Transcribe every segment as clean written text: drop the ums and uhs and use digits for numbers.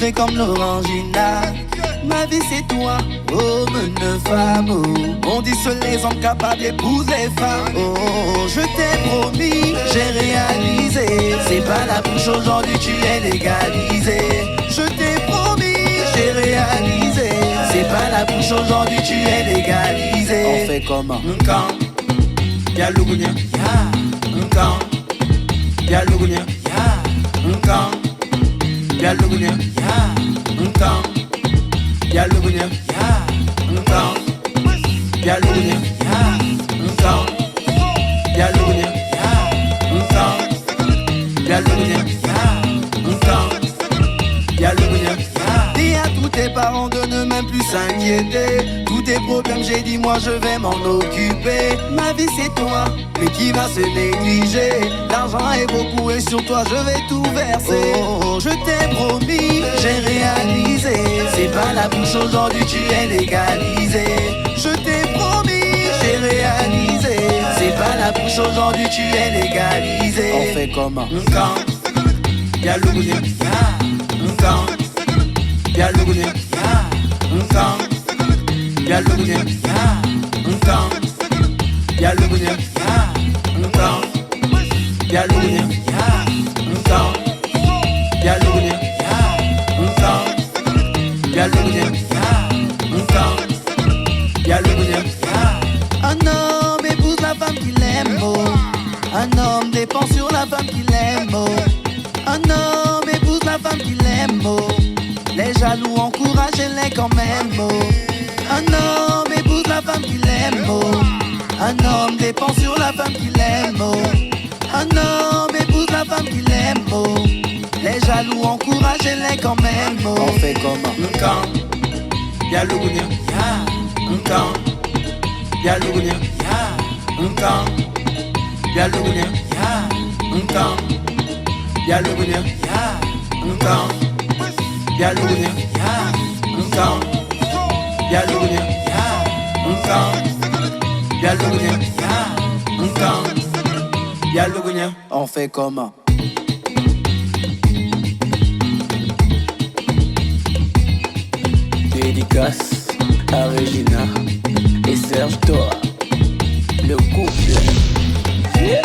vrai comme l'orangina. Ma vie c'est toi, oh une femme, oh. On dit seuls les hommes capables d'épouser les femmes. Oh, je t'ai promis, j'ai réalisé. C'est pas la bouche aujourd'hui, tu es légalisé. Je t'ai promis, j'ai réalisé. C'est pas la bouche aujourd'hui, tu es légalisé. On fait comment? Nkang, ya lugunya, ya Nkang, ya lugunya, ya Nkang, ya lugunya, ya Nkang, ya lugunya, ya Nkang, ya lugunya, ya Nkang, ya lugunya, ya Nkang, ya lugunya, ya Nkang, ya lugunya. Dis à tous tes parents de ne même plus s'inquiéter. Tous tes problèmes, j'ai dit moi je vais m'en occuper. Ma vie c'est toi, mais qui va se négliger? L'argent est beaucoup et sur toi je vais tout verser. Oh, je t'ai promis, j'ai réalisé. C'est pas la bouche aujourd'hui, tu es légalisé. Je t'ai promis, j'ai réalisé. C'est pas la bouche aujourd'hui, tu es légalisé. On fait comment? Nkang, ya lugunya, ya Nkang, ya lugunya, ya Nkang, ya lugunya, ya Nkang, ya lugunya, ya Nkang, ya lugunya, ya Nkang, ya lugunya, ya Nkang, ya lugunya, ya Nkang, ya lugunya. Un homme épouse la femme qu'il aime, oh. Un homme dépend sur la femme qu'il aime, oh. Un homme épouse la femme qu'il aime, oh. Les jaloux encouragent-les quand même, oh. Un homme épouse la femme qu'il aime, oh. Un homme dépend sur la femme qu'il aime, oh. Un homme épouse la femme qu'il aime, oh. Les jaloux encouragent-les quand même, oh. On fait comment? Nkang, ya lugunya, ya Nkang, ya lugunya, ya Nkang, ya lugunya, ya Nkang, ya lugunya, ya Nkang, ya lugunya, ya Nkang, ya lugunya, ya Nkang, ya lugunya, ya Nkang, ya lugunya. On fait comment? Dédicace à Regina et Serge Toa, le couple. Yeah.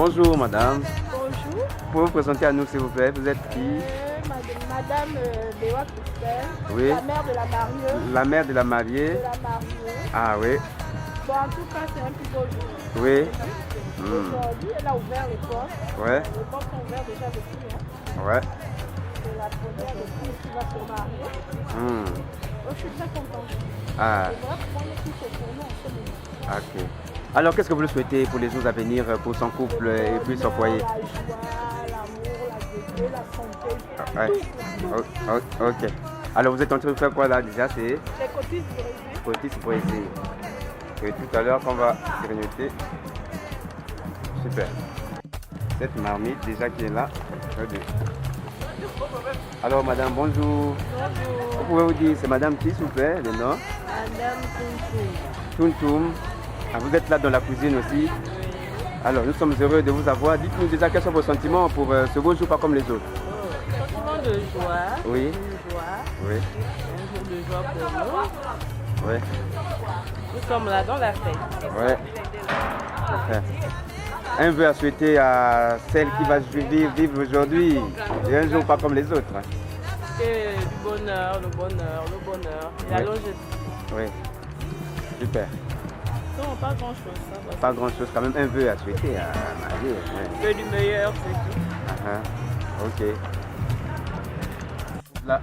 bonjour madame. Bonjour. Pouvez vous présenter à nous s'il vous plaît? Vous êtes qui? Madame Béwa Christelle, Oui. la mère de la mariée. La mère de la mariée. De la mariée. Ah oui. Bon, en tout cas, c'est un plus beau jour. Oui. Aujourd'hui, elle a ouvert les portes. Ouais. Les portes sont ouvertes déjà depuis. Hein. Ouais. C'est la première épouse qui va se marier. Je suis très contente. Ah. C'est vrai que moi, je suis pour nous en ce moment. Ok. Alors qu'est-ce que vous le souhaitez pour les jours à venir, pour son couple et puis son foyer? La joie, l'amour, la gaieté, la santé. Ouais. Tout. Ok. Alors vous êtes en train de faire quoi là déjà? C'est Les cotises brisées. Cotis brisé. Et tout à l'heure qu'on va grignoter. Super. Cette marmite déjà qui est là. Alors madame, bonjour. Bonjour. Vous pouvez vous dire, c'est madame qui s'il vous plaît, le nom? Madame Tuntum. Tuntum. Ah, vous êtes là dans la cuisine aussi? Alors nous sommes heureux de vous avoir. Dites-nous déjà quels sont vos sentiments pour ce beau jour pas comme les autres. Sentiment de joie. Oui. Une joie. Oui. Un jour de joie pour nous. Oui. Nous sommes là dans la fête. Ouais. Un vœu à souhaiter à celle qui va vivre aujourd'hui et un jour pas comme les autres. Que du bonheur, le bonheur, le bonheur. Et Ouais. alors Oui. Super. non, pas grand chose. Pas grand chose, quand même un vœu à souhaiter à Marie. Ouais. Que du meilleur, c'est tout. Ok. Là,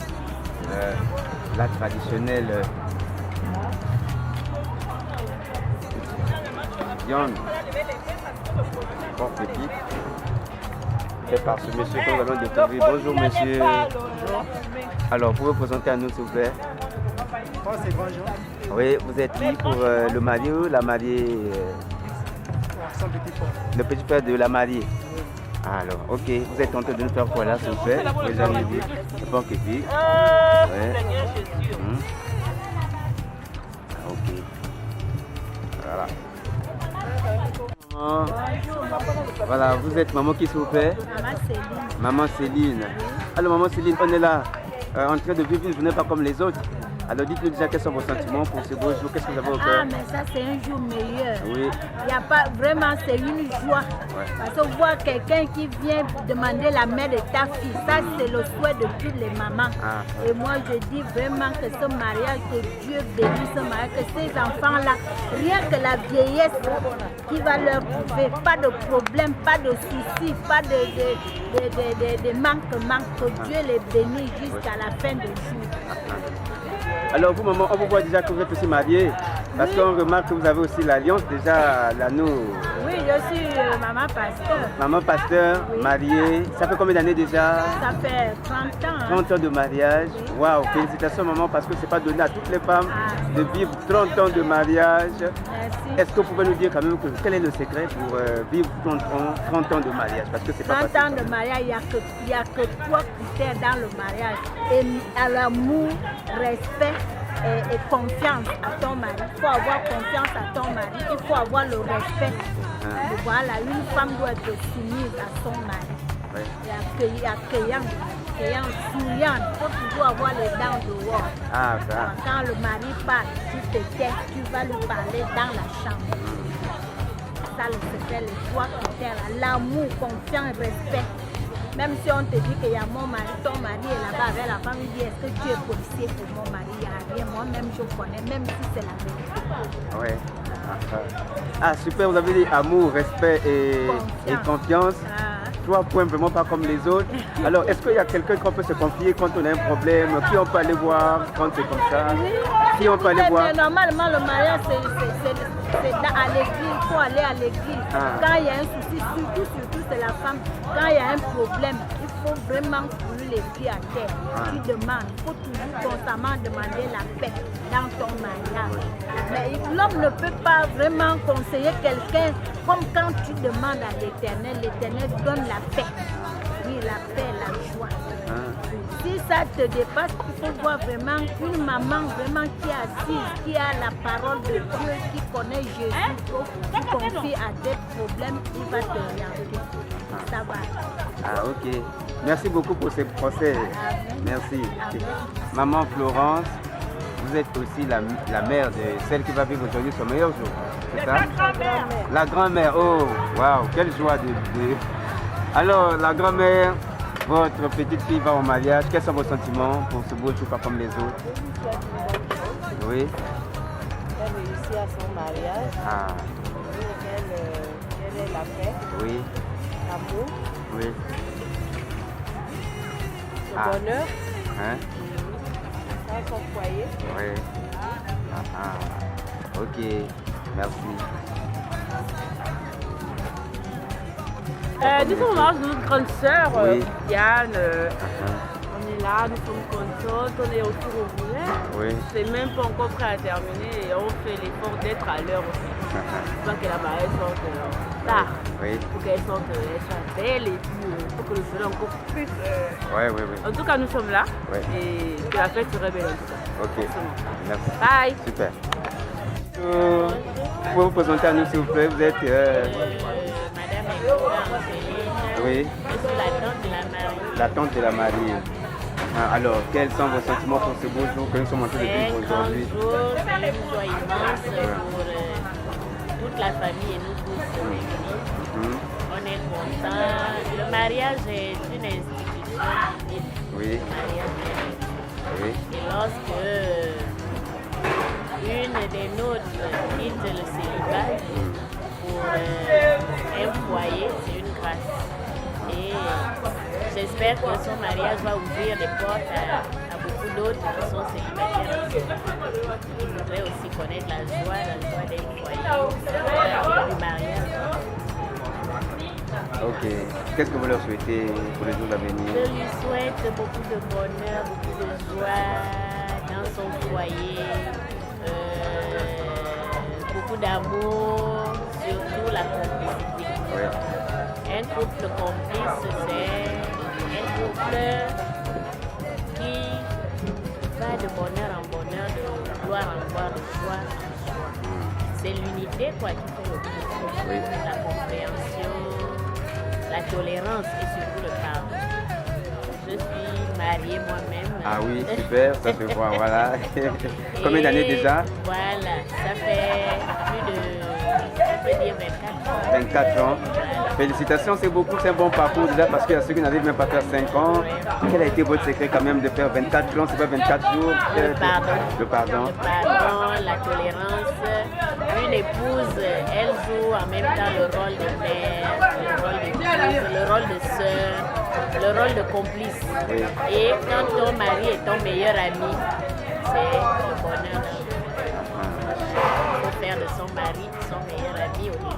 la traditionnelle viande porc épic fait par ce monsieur que nous allons découvrir. Bonjour monsieur. Alors, vous vous présenter à nous s'il vous plaît. C'est bonjour. Oui, vous êtes qui pour le mari ou la mariée? Son petit frère. Le petit frère de la mariée. Alors, ok, vous êtes en train de nous faire quoi là s'il vous plaît? Les gens me disent, le porc épic. Ouais. Ok. Voilà. Maman. Voilà, vous êtes maman qui s'il vous plaît? Maman Céline. Maman Céline. Alors maman Céline, on est là en train de vivre une journée pas comme les autres. Alors dites-nous déjà quels sont vos sentiments pour ce beau jour, qu'est-ce que vous avez au cœur? Ah, mais ça, c'est un jour meilleur. Oui. Il n'y a pas, vraiment, c'est une joie. Ouais. Parce que voir quelqu'un qui vient demander la main de ta fille, ça, c'est le souhait de toutes les mamans. Ah. Et moi, je dis vraiment que ce mariage, que Dieu bénisse ce mariage, que ces enfants-là, rien que la vieillesse qui va leur trouver, pas de problème, pas de soucis, pas de manquement, que Dieu les bénisse jusqu'à la fin du jour. Alors vous maman, on vous voit déjà que vous êtes aussi mariée, parce qu'on remarque que vous avez aussi l'alliance déjà, l'anneau. Oui, je suis maman pasteur. Maman pasteur, mariée, ça fait combien d'années déjà? Ça fait 30 ans. 30 ans de mariage. Waouh, félicitations maman, parce que c'est pas donné à toutes les femmes de vivre 30 ans de mariage. Merci. Est-ce que vous pouvez nous dire quand même quel est le secret pour vivre 30 ans de mariage? Parce que c'est pas 30 facile. ans de mariage, il n'y a que 3 critères dans le mariage. Et à l'amour, respect et confiance à ton mari. Il faut avoir confiance à ton mari, il faut avoir le respect. Et voilà, une femme doit être soumise à son mari. Ouais. Et accueillante, souriante. Il faut toujours avoir les dents dehors. Ah, ça. Quand le mari parle, tu te tais, tu vas lui parler dans la chambre. Ça, le secret, les 3 critères, l'amour, confiance, respect. Même si on te dit qu'il y a mon mari, ton mari est là-bas avec la femme, il dit est-ce que tu es policier pour mon mari? Il n'y a rien. Moi-même, je connais, même si c'est la vérité. Ouais. Ah, super, vous avez dit amour, respect et confiance. 3 points vraiment pas comme les autres. Alors, est-ce qu'il y a quelqu'un qu'on peut se confier quand on a un problème? Qui on peut aller voir quand c'est comme ça? Qui on peut aller voir? Mais normalement, le mariage, c'est à l'église. Il faut aller à l'église. Quand il y a un souci, surtout, c'est la femme. Quand il y a un problème, il faut vraiment brûler les pieds à terre. Tu demandes. Il faut toujours constamment demander la paix dans ton mariage. Mais l'homme ne peut pas vraiment conseiller quelqu'un comme quand tu demandes à l'Éternel. L'Éternel donne la paix. Oui, la paix, la joie. Si ça te dépasse, il faut voir vraiment une maman vraiment qui est assise, qui a la parole de Dieu, qui connaît Jésus, qui confie à tes problèmes, il va te orienter. Ça va. Ah, ok. Merci beaucoup pour ces conseils. Merci. Maman Florence, vous êtes aussi la mère de celle qui va vivre aujourd'hui son meilleur jour. C'est ça? La grand-mère. Oh, waouh, quelle joie de... Alors, la grand-mère, votre petite fille va au mariage. Quels sont vos sentiments pour ce beau jour, pas comme les autres? Oui. Elle réussit à son mariage. Ah. Elle est la paix, Oui. l'amour, Oui. le bonheur Hein? dans son foyer. Oui. Ok, merci. Nous sommes au mariage de notre grande sœur, Oui. Diane. On est là, nous sommes contentes, on est autour au boulet. Oui. C'est même pas encore prêt à terminer et on fait l'effort d'être à l'heure aussi. Pas que la mariée sorte tard. Oui. Pour qu'elle sorte, elle soit belle et puis pour que le soleil encore plus. Oui. En tout cas, nous sommes là Ouais. et que la fête serait belle en tout cas. Ok, merci. Bye. Super. Vous pouvez vous présenter à nous s'il vous plaît, vous êtes... Madame Angéline, Oui, je suis la tante de la mariée. la tante de la mariée. Ah, alors, quels sont vos sentiments pour ce beau jour que nous sommes en train de C'est vivre un grand aujourd'hui? jour, c'est une joie immense pour toute la famille et nous tous réunis. On est contents. Le mariage est une institution divine. Oui. Le mariage est... Oui. Et lorsque une des nôtres quitte le célibat pour un foyer, c'est une grâce. Et j'espère que son mariage va ouvrir des portes à beaucoup d'autres qui sont célibataires. Ils voudraient aussi connaître la joie d'un foyer, du mariage. Ok. Qu'est-ce que vous leur souhaitez pour les jours à venir? Je lui souhaite beaucoup de bonheur, beaucoup de joie dans son foyer, beaucoup d'amour, surtout la complicité. Oui. Un couple complice, c'est un couple qui va de bonheur en bonheur, de gloire en gloire, de joie en joie. C'est l'unité quoi qui fait le couple. Oui. La compréhension, la tolérance et surtout le pardon. Je suis mariée moi-même. Ah oui, super, ça se voit, voilà. Combien d'années déjà? Voilà, ça fait plus de, on peut dire 24 ans. 24 ans. Félicitations, c'est beaucoup, c'est un bon parcours déjà parce qu'il y a ceux qui n'arrivent même pas à faire 5 ans. Quel a été votre secret quand même de faire 24 ans, c'est pas 24 jours? Le pardon. Le pardon. Le pardon, la tolérance. Une épouse, elle joue en même temps le rôle de mère, le rôle d'épouse, le rôle de sœur, le rôle de complice. Oui. Et quand ton mari est ton meilleur ami, c'est le bonheur. Il faut faire de son mari son meilleur ami au départ.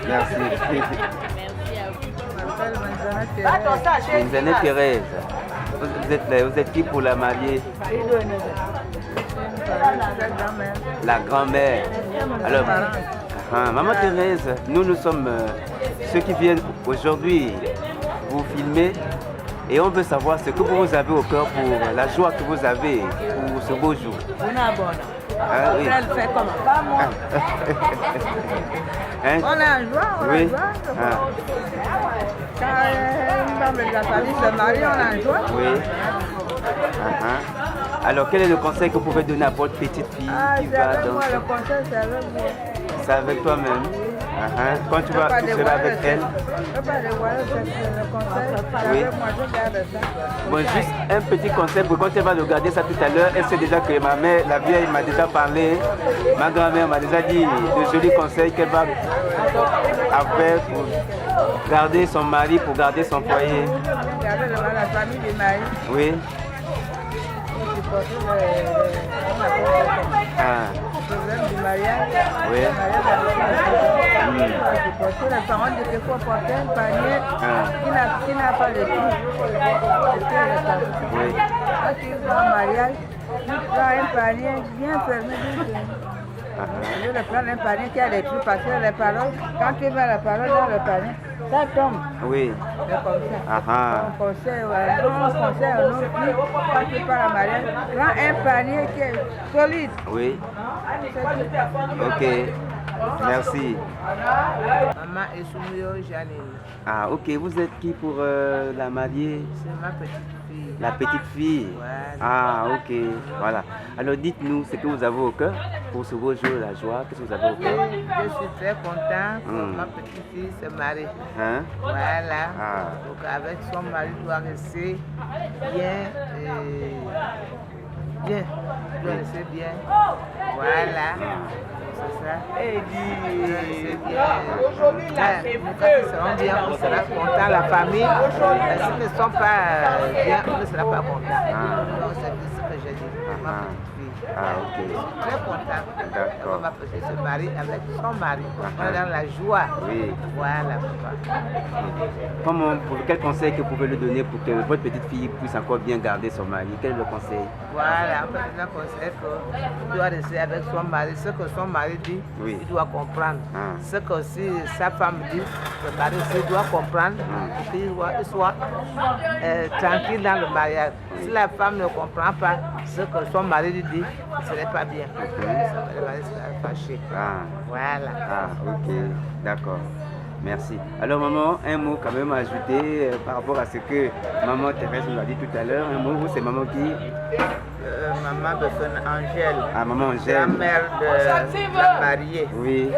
Merci. Merci à vous. Minzane Thérèse, vous êtes qui pour la mariée? La grand-mère. Alors, Maman Thérèse, nous sommes ceux qui viennent aujourd'hui vous filmer et on veut savoir ce que vous avez au cœur pour la joie que vous avez pour ce beau jour. Ah, oui. Elle fait comment? Pas moi. Hein? On a une joie, on a Oui. une joie. Quand un membre de la famille se marie, on a une joie. Oui. Alors, quel est le conseil que vous pouvez donner à votre petite fille Ah, qui c'est va avec dans... moi, le conseil, c'est avec moi. C'est avec toi-même. Quand tu seras avec elle. Je ne peux pas dévoiler le conseil, c'est Oui. avec moi, je garde ça. Bon, juste un petit conseil pour quand elle va regarder ça tout à l'heure. Elle sait déjà que ma mère, la vieille, m'a déjà parlé. Ma grand-mère m'a déjà dit de jolis conseils qu'elle va faire pour garder son mari, pour garder son foyer. Garder la famille du mari. Oui. Pour supporter le problème du mariage. Oui. Le mariage avec supporter les parents de qu'il faut porter un panier qui n'a pas de tout. Oui. Quand tu vas au mariage, tu prends un panier bien fermé. Au lieu de prendre un panier qui a des trous, parce que les paroles, quand tu mets la parole dans le panier, ça tombe. Oui. C'est comme ça. On conseille à nos filles, quand tu pars à mariage, prends un panier qui est solide. Oui. Ok. Merci. Maman Esumio Janine. Ah, ok. Vous êtes qui pour la mariée? C'est ma petite fille. La petite fille. Voilà. Ah, ok. Voilà. Alors, dites-nous ce que vous avez au cœur pour ce beau jour, la joie. Qu'est-ce que vous avez au cœur? Je suis très content que ma petite fille se marie. Hein? Voilà. Ah. Donc avec son mari, il doit rester bien. Bien. Il doit rester bien. Voilà. C'est ça. C'est bien. Nous, quand ils seront bien, on sera content. La famille, s'ils ne sont pas bien, on ne sera pas content. Donc c'est ce que j'ai dit. Ma petite fille. Ah, ok. Je suis très content. D'accord. Ma petite se marie avec son mari. On est dans la joie. Oui. Voilà. Papa. Quel conseil que vous pouvez lui donner pour que votre petite fille puisse encore bien garder son mari? Quel est le conseil? Voilà, un petit conseil qu'il doit rester avec son mari. Ce que son mari dit, oui. Il doit comprendre. Ce que si sa femme dit, le mari aussi doit comprendre pour qu'il soit tranquille dans le mariage. Si la femme ne comprend pas ce que son mari lui dit, ce n'est pas bien. Le mari sera fâché. Voilà. Ah, ok. D'accord. Merci. Alors maman, un mot quand même à ajouter par rapport à ce que maman Thérèse nous a dit tout à l'heure. Un mot, vous c'est maman qui? Maman de son Angèle. Ah, maman Angèle. La mère de la mariée. Oui.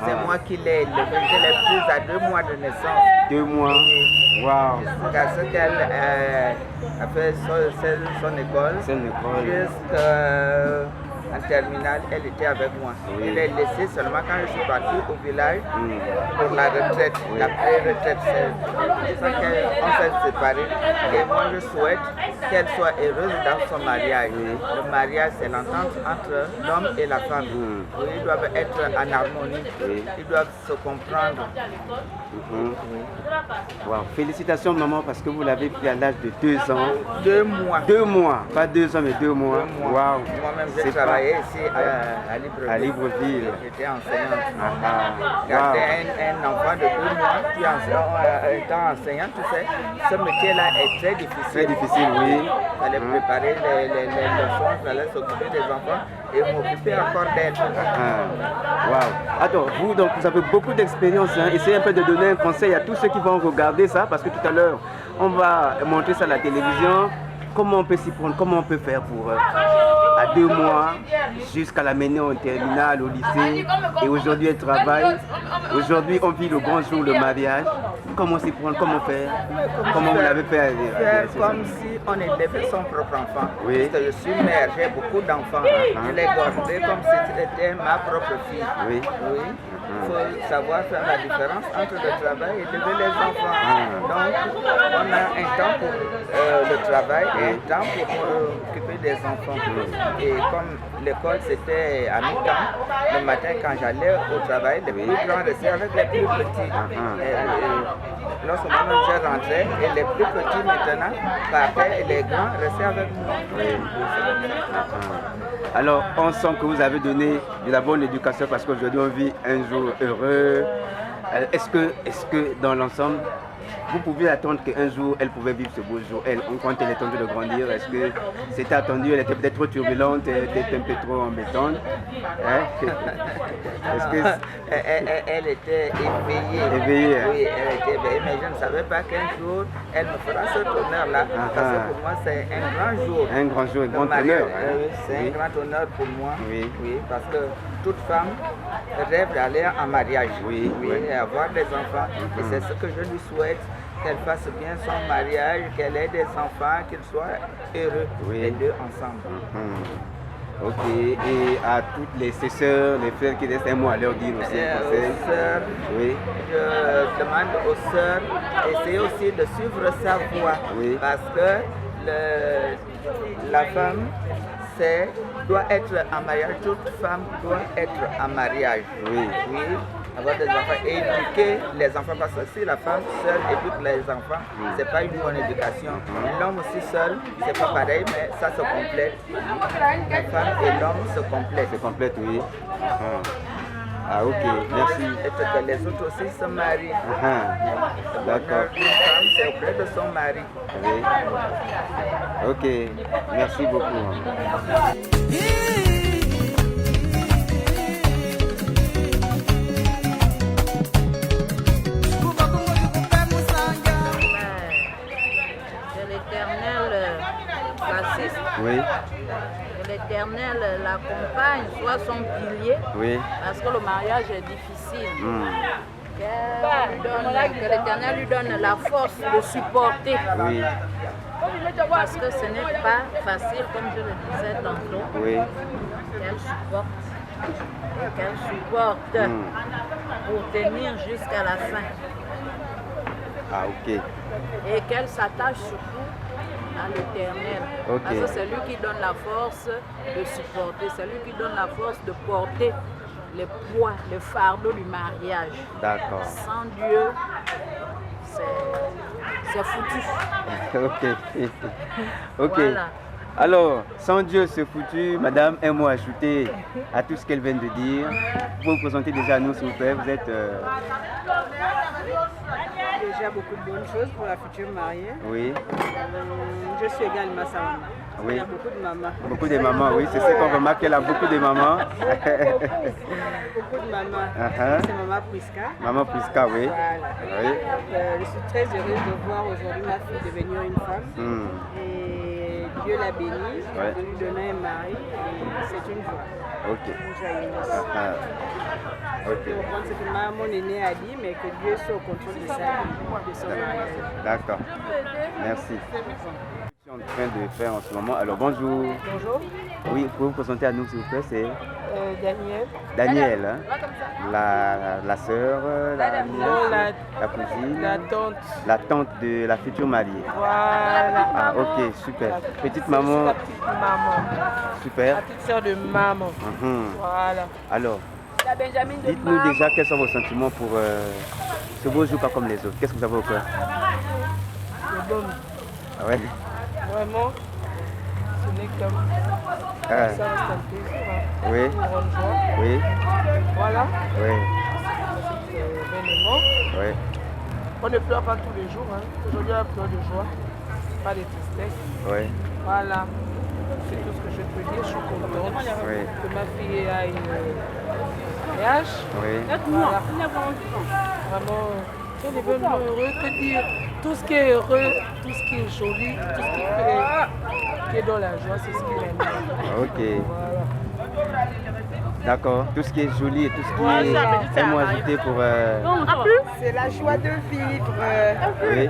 C'est moi qui l'ai élevée. Je l'ai prise à 2 mois de naissance. 2 mois. Waouh. Jusqu'à ce qu'elle a fait son école. Jusqu'en terminale, elle était avec moi. Oui. Je l'ai laissée seulement quand je suis parti au village pour la retraite, la pré-retraite. C'est ça qu'on s'est séparés. Et moi, je souhaite qu'elle soit heureuse dans son mariage. Le mariage, c'est l'entente entre l'homme et la femme. Ils doivent être en harmonie. Ils doivent se comprendre. Wow. Félicitations maman parce que vous l'avez pris à l'âge de 2 ans. 2 mois. 2 mois, pas 2 ans mais 2 mois. Wow. Moi-même j'ai travaillé ici à Libreville. À Libreville. J'étais enseignante. Wow. Garder un enfant de 2 mois, étant enseignant, tu sais, ce métier-là est très difficile. Très difficile, oui. Il fallait préparer les leçons, il fallait s'occuper des enfants et m'occuper encore d'elle. Wow. Alors, vous avez beaucoup d'expérience. Essayez un peu de donner un conseil à tous ceux qui vont regarder ça, parce que tout à l'heure, on va montrer ça à la télévision. Comment on peut s'y prendre, comment on peut faire pour à 2 mois jusqu'à la mener en terminale au lycée, et aujourd'hui elle travaille. Aujourd'hui on vit le grand jour, le mariage. Comment s'y prendre, comment faire, comment vous l'avez fait? Faire comme si on élevait son propre enfant. Oui. Parce que je suis mère, j'ai beaucoup d'enfants. Je les gardais comme si c'était ma propre fille. Oui. Il faut savoir faire la différence entre le travail et élever les enfants. Donc, on a un temps pour le travail et un temps pour occuper des enfants. Et comme l'école c'était à mi-temps, le matin quand j'allais au travail, les plus grands restaient avec les plus petits. Lorsque moi-même je rentrais, et les plus petits maintenant partaient et les grands restaient avec moi. Alors, on sent que vous avez donné de la bonne éducation parce qu'aujourd'hui on vit un jour heureux. Est-ce que dans l'ensemble, vous pouvez attendre qu'un jour elle pouvait vivre ce beau jour, quand elle est tendue de grandir? Est-ce que c'était attendu? Elle était peut-être trop turbulente, elle était un peu trop embêtante. Est-ce que elle était éveillée. Éveillée, hein? Oui, elle était éveillée, mais je ne savais pas qu'un jour elle me fera cet honneur-là. Parce que pour moi, c'est un grand jour. Un grand jour, un grand honneur. Oui, c'est un grand honneur pour moi. Oui. Oui, parce que toute femme rêve d'aller en mariage. Oui, et avoir des enfants. Et c'est ce que je lui souhaite. Qu'elle fasse bien son mariage, qu'elle ait des enfants, qu'ils soient heureux, les deux ensemble. Ok, et à toutes les sœurs, les frères qui restent un mot à leur dire aussi. Aux sœurs, je demande aux sœurs d'essayer aussi de suivre sa voie. Parce que la femme doit être en mariage, toute femme doit être en mariage. Avoir des enfants et éduquer les enfants, parce que si la femme seule éduque les enfants, c'est pas une bonne éducation. L'homme aussi seul, c'est pas pareil, mais ça se complète. La femme et l'homme se complètent. Se complètent, oui. Ah ok, merci. Et que les autres aussi se marient. D'accord. Une femme, c'est auprès de son mari. Ok, merci beaucoup. l'accompagne, soit son pilier, Oui. parce que le mariage est difficile. Que l'Éternel lui donne la force de supporter. Oui. Parce que ce n'est pas facile, comme je le disais tantôt, Oui. qu'elle supporte pour tenir jusqu'à la fin. Ah, ok. Et qu'elle s'attache surtout à l'Éternel. Ok. Parce que c'est lui qui donne la force de supporter, c'est lui qui donne la force de porter les poids, le fardeau du mariage. D'accord. Sans Dieu, c'est foutu. Ok. Ok. Voilà. Alors, sans Dieu, c'est foutu. Madame, un mot à ajouter à tout ce qu'elle vient de dire. Vous vous présentez déjà à nous, s'il vous plaît. Vous êtes... Déjà beaucoup de bonnes choses pour la future mariée. Oui. Je suis également sa maman. Oui. Il y a beaucoup de mamans. Beaucoup de mamans, oui. C'est ce qu'on remarque. Elle a beaucoup de mamans. Beaucoup de mamans. C'est Maman Priska. Maman Priska, oui. Voilà. Oui. Je suis très heureuse de voir aujourd'hui ma fille devenir une femme. Et Dieu l'a bénie, de lui donner un mari. Et c'est une joie. Ok. Une joie immense. Ok. On comprend ce que mon aîné a dit, mais que Dieu soit au contrôle de sa vie, de son mariage. D'accord. Merci. Je suis en train de faire en ce moment. Alors, bonjour. Bonjour. Oui, vous pouvez vous présenter à nous, s'il vous plaît. C'est Daniel. Daniel, hein? La sœur, la cousine, la tante de la future mariée. Voilà. Ah, ok, super. Petite maman. La petite maman. Super. La petite sœur de maman. Voilà. Alors, dites-nous déjà quels sont vos sentiments pour ce beau jour pas comme les autres. Qu'est-ce que vous avez au cœur? C'est bon. Ah ouais? Vraiment, ce n'est comme ça reste un plaisir. Oui. Une grande joie. Oui. Voilà. Oui. C'est événement. Oui. On ne pleure pas tous les jours. Aujourd'hui, on pleure de joie, pas de tristesse. Oui. Voilà. C'est tout ce que je peux dire. Je suis contente que ma fille aille au mariage. Oui. Voilà. Vraiment, quel événement heureux. Que dire? Tout ce qui est heureux, tout ce qui est joli, tout ce qui est dans la joie, c'est ce qu'il aime. Ok. Voilà. D'accord. Tout ce qui est joli et tout ce qui est un mot ajouté pour... C'est la joie de vivre. Oui.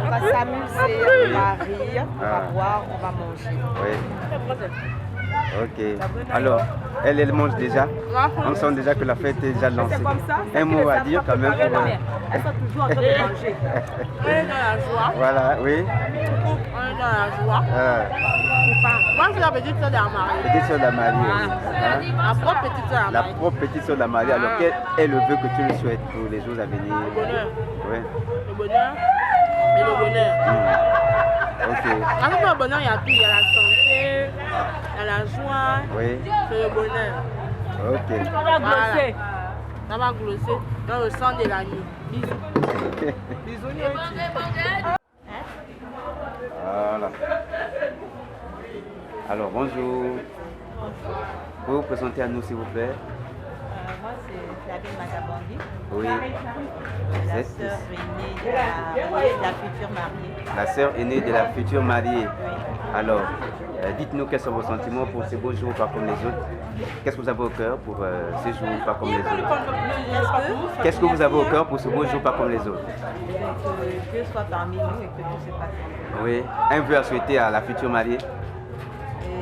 On va s'amuser, on va rire, on va boire, on va manger. Oui. Ok. Alors, elle mange déjà. On sent déjà que la fête est déjà lancée. Un mot à dire quand même. Elle sera toujours en train de manger. On est dans la joie. Voilà, oui. On est dans la joie. Moi, je suis la petite soeur de la mariée. Petite soeur de la mariée. La propre petite soeur de la La mariée. propre petite soeur de la mariée. Alors, quel est le vœu que tu lui souhaites pour les jours à venir? Le bonheur. Oui. Le bonheur et le bonheur. Ok. Quand on le bonheur, il y a tout. Il y a la santé, il y a la joie. Oui. C'est le bonheur. Ok. Ça va glosser. Ça va glosser dans le sang de la nuit. Bisous. Bisous. Voilà. Alors, bonjour. Vous vous présentez à nous, s'il vous plaît? Moi, c'est Flavie Magabandi. Oui. La sœur aînée de la future mariée. La sœur aînée de la future mariée. Oui. Alors, dites-nous quels sont vos sentiments pour ces beaux jours pas comme les autres. Qu'est-ce que vous avez au cœur pour ces jours pas comme les autres? Qu'est-ce que vous avez au cœur pour ce beau jour pas comme les autres? Que Dieu soit parmi nous et que tout se passe bien. Oui. Un vœu à souhaiter à la future mariée? Et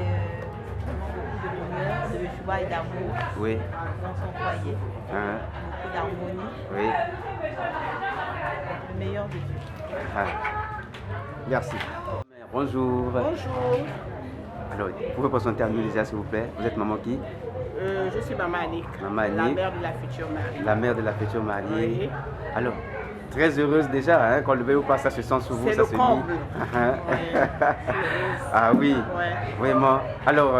beaucoup de bonheur, de joie et d'amour Oui. dans son foyer. Beaucoup d'harmonie. Oui. Le meilleur de Dieu. Merci. Bonjour. Bonjour. Alors, vous pouvez présenter à nous déjà, s'il vous plaît. Vous êtes maman qui? Je suis Maman Annick. Maman La Annick. mère de la future mariée. La mère de la future mariée. Oui. Alors, très heureuse déjà, hein, quand le bébé passe, ça se sent sur vous, C'est ça le se dit. comble. Ah oui, Ouais. vraiment. Alors,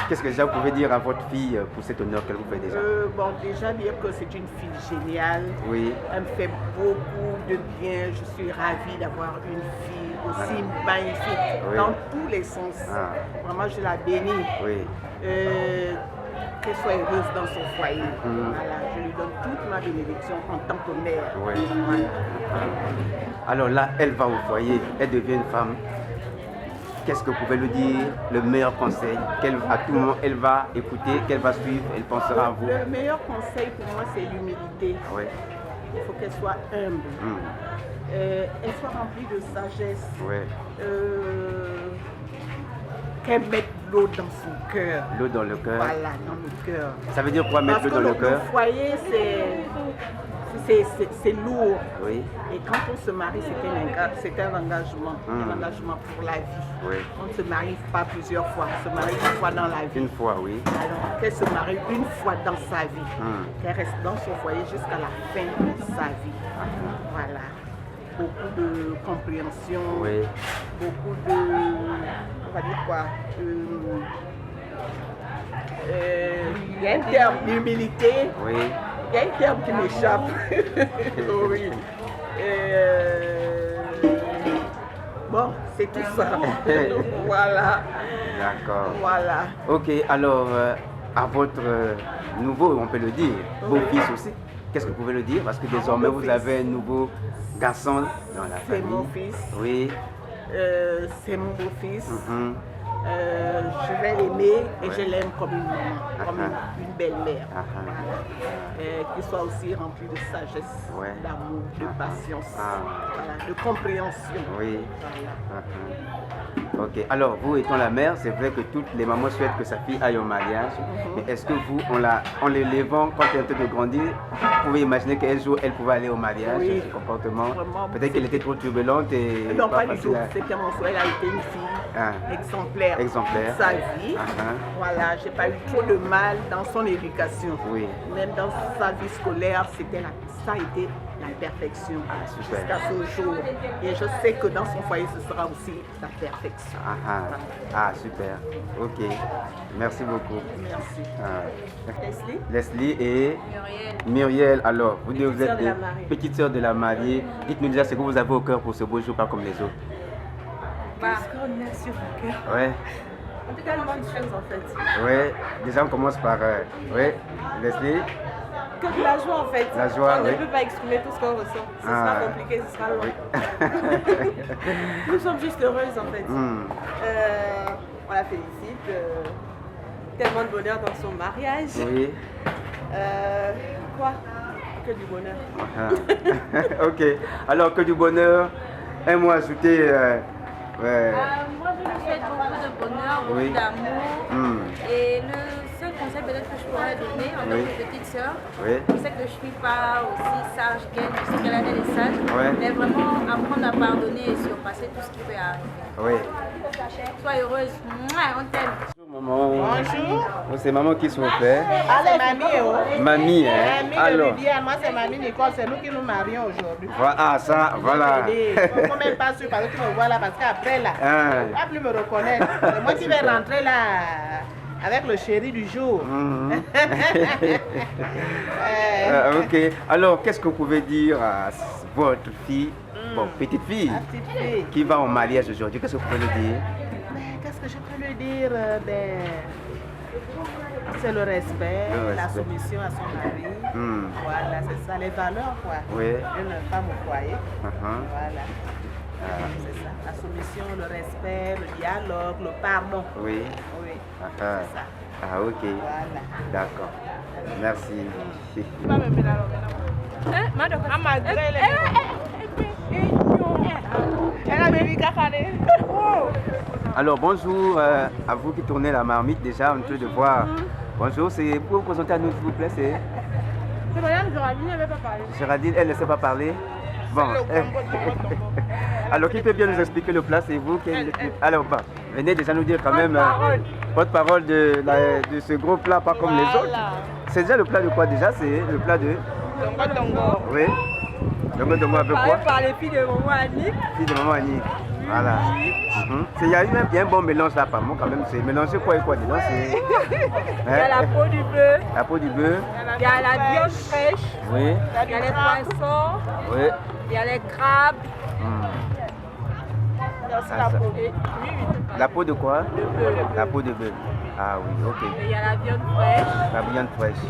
qu'est-ce que déjà vous pouvez dire à votre fille pour cet honneur qu'elle vous fait déjà? Bon, déjà dire que c'est une fille géniale. Oui. Elle me fait beaucoup de bien. Je suis ravie d'avoir une fille aussi magnifique Oui. dans tous les sens. Vraiment, je la bénis. Oui. Qu'elle soit heureuse dans son foyer. Voilà, je lui donne toute ma bénédiction en tant que mère. Oui. Voilà. Alors là, elle va au foyer, elle devient une femme. qu'est-ce que vous pouvez lui dire, le meilleur conseil à tout moment elle va écouter, qu'elle va suivre, elle pensera à vous? Le meilleur conseil pour moi, c'est l'humilité. Oui. Il faut qu'elle soit humble. Elle soit remplie de sagesse. Oui. Qu'elle mette l'eau dans son cœur. L'eau dans le cœur. Voilà, dans le cœur. Ça veut dire quoi, mettre l'eau dans le cœur? Le foyer, c'est lourd. Oui. Et quand on se marie, c'est un engagement. Un engagement pour la vie. Oui. On ne se marie pas plusieurs fois. On se marie une fois dans la vie. Une fois, oui. Alors, qu'elle se marie une fois dans sa vie. Qu'elle reste dans son foyer jusqu'à la fin de sa vie. Voilà. Beaucoup de compréhension. Oui. Beaucoup de... On va dire quoi? Il y a un terme d'humilité. Oui. Il y a un terme qui m'échappe. Oui. Bon, c'est tout ça. Voilà. D'accord. Voilà. Ok, alors, à votre nouveau, on peut le dire, beau-fils aussi, qu'est-ce que vous pouvez le dire? Parce que désormais, vous avez un nouveau garçon dans la famille. C'est mon fils. Oui. C'est mon beau-fils. Je vais l'aimer et je l'aime comme une maman, comme une belle-mère. Qu'il soit aussi rempli de sagesse, d'amour, de patience, voilà, de compréhension. Oui. Ok, alors vous étant la mère, c'est vrai que toutes les mamans souhaitent que sa fille aille au mariage. Mais est-ce que vous, en l'élevant, quand elle est en train de grandir, vous pouvez imaginer qu'un jour elle pouvait aller au mariage, ce comportement? Peut-être qu'elle était trop turbulente et... Non, pas du tout. C'était mon souhait. Elle a été une fille exemplaire. Toute sa vie. Voilà, j'ai pas eu trop de mal dans son éducation. Oui. Même dans sa vie scolaire, ça a été la perfection jusqu'à ce jour. Et je sais que dans son foyer, ce sera aussi la perfection. Super. Ok. Merci beaucoup. Merci. Leslie et Muriel. Alors, vous êtes des petites sœurs de la mariée. Dites-nous déjà ce que vous avez au cœur pour ce beau jour, pas comme les autres. Qu'est-ce qu'on a sur le cœur? Ouais. Tellement de choses en fait. Ouais. Déjà, on commence par... Leslie. Que de la joie en fait. La joie, on ne peut pas exprimer tout ce qu'on ressent. Ce sera compliqué, ce sera long. Nous sommes juste heureuses en fait. On la félicite. Tellement de bonheur dans son mariage. Oui. Quoi? Que du bonheur. Ok. Alors, que du bonheur. Un mot ajouté. Moi, je lui souhaite beaucoup de bonheur, beaucoup d'amour. Et le seul conseil peut-être que je pourrais donner en tant que petite sœur, je sais que je ne suis pas aussi sage qu'elle, je sais qu'elle est sage, mais vraiment apprendre à pardonner et surpasser tout ce qui peut arriver. Sois heureuse, on t'aime. Maman. Bonjour. C'est maman qui se fait. C'est mamie. Mamie, Alors. Moi, c'est mamie Nicole, c'est nous qui nous marions aujourd'hui. Ça, voilà. Je ne suis même pas sûre parce que tu me vois là, parce qu'après là, tu ne vas plus me reconnaître. C'est moi qui vais rentrer là avec le chéri du jour. Ok. Alors, qu'est-ce que vous pouvez dire à votre fille, petite fille, qui va au mariage aujourd'hui? Qu'est-ce que vous pouvez lui dire? Qu'est-ce que je peux lui dire? C'est le respect, la soumission à son mari. Voilà, c'est ça, les valeurs quoi. Une femme au foyer. Voilà. C'est ça, la soumission, le respect, le dialogue, le pardon. C'est ça. Ok. Voilà. D'accord. Merci. Alors bonjour à vous qui tournez la marmite déjà en train de voir. Bonjour, c'est pour vous présenter à nous s'il vous plaît. C'est Madame Géraldine, elle ne veut pas parler. Géraldine, elle ne sait pas parler. Bon. Alors qui peut bien nous expliquer le plat? C'est vous qui... Alors venez déjà nous dire quand même votre parole de ce gros plat, pas comme les autres. C'est déjà le plat de quoi déjà? C'est le plat de... Tongo. Oui. Tongo avec quoi? Par les filles de maman Annick. Filles de maman Annick. Voilà. Il y a un bon mélange là, par moi quand même. C'est mélanger quoi et quoi dedans? Il y a la peau du bœuf. La peau du bœuf. Il y a la viande fraîche. Oui. Il y a les poissons. Oui. Il y a les crabes. Il y a aussi la peau. La peau de quoi? De bœuf. La peau de bœuf. Ah oui, ok. Et il y a la viande fraîche. La viande fraîche.